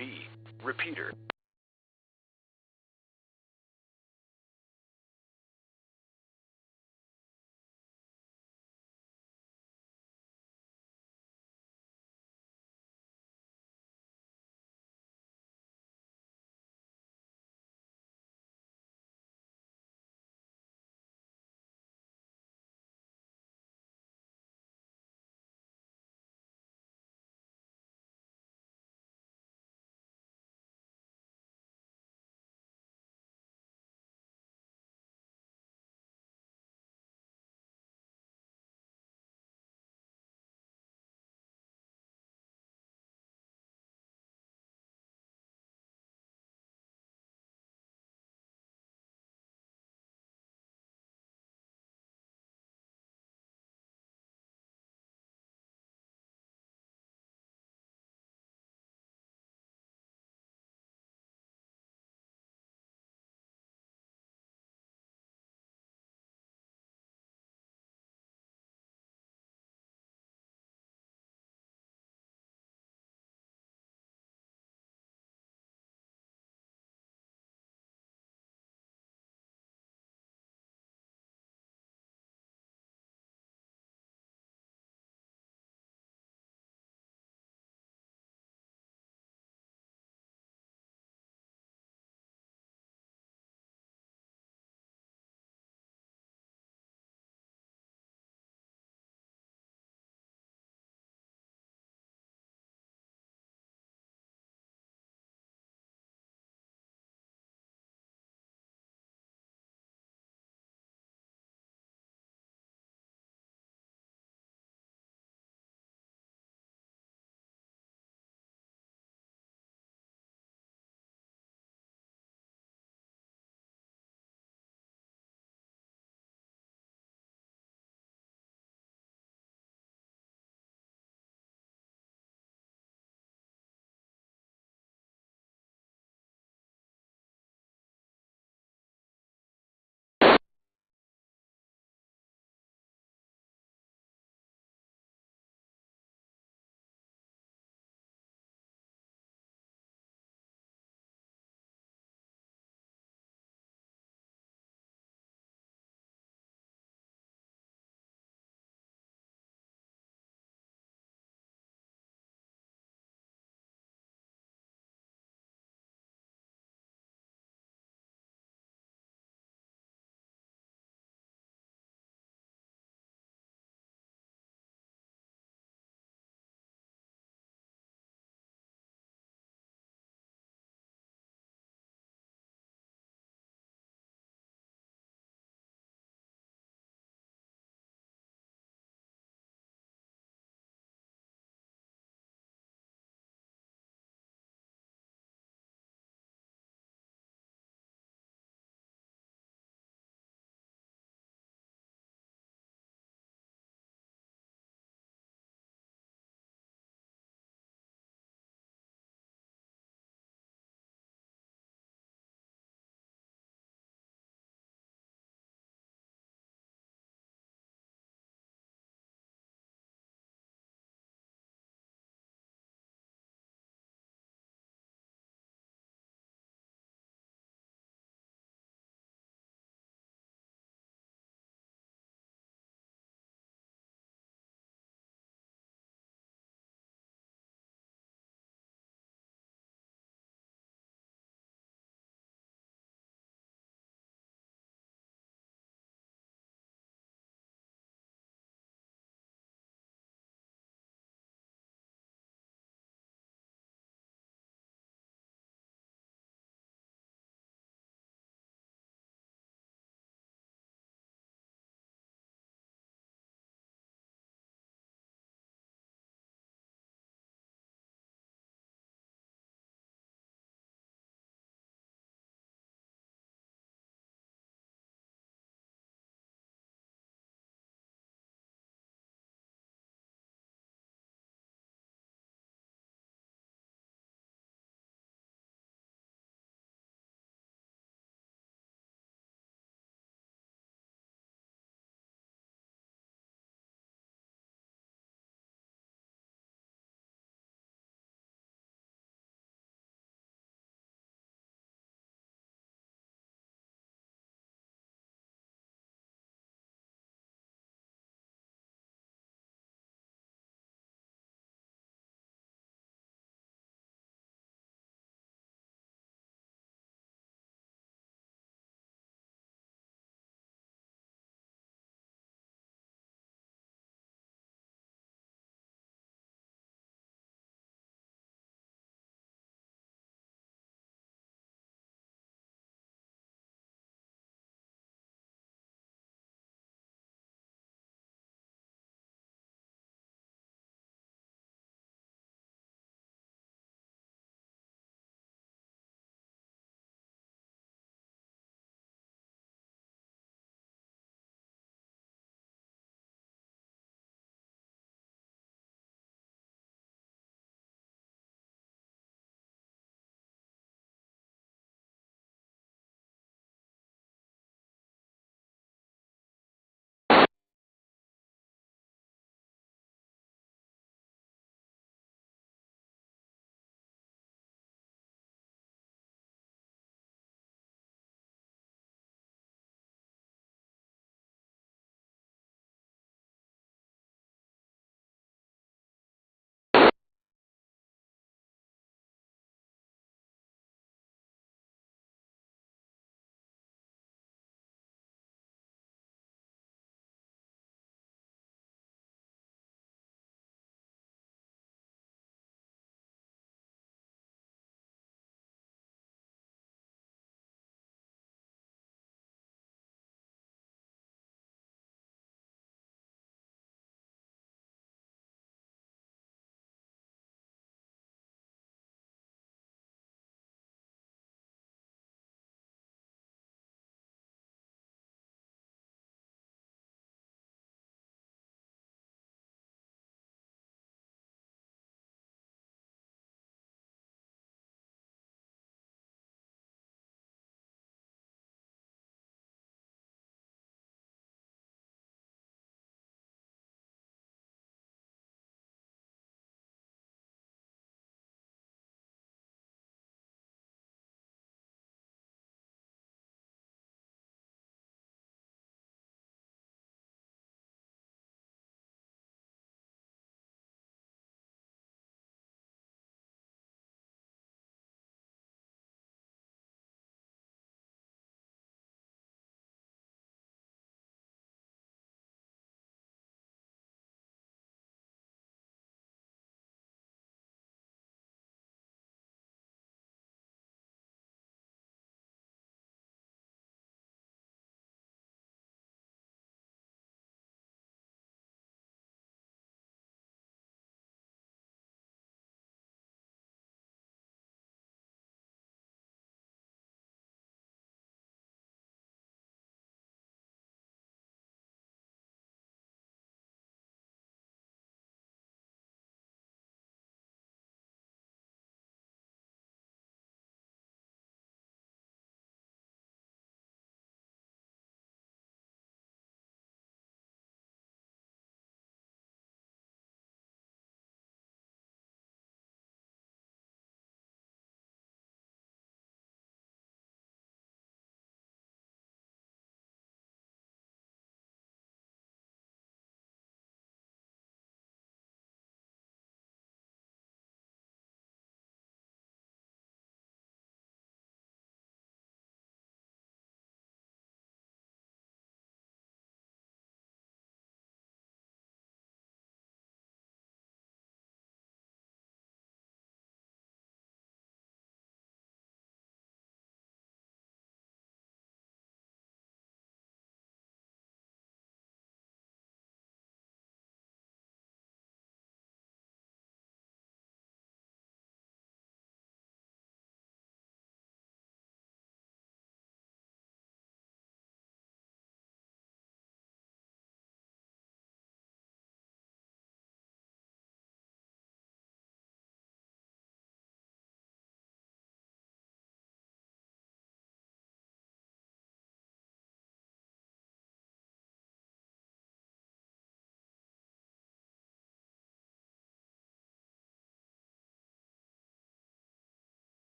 Repeater.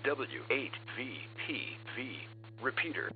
W8VPV. Repeater.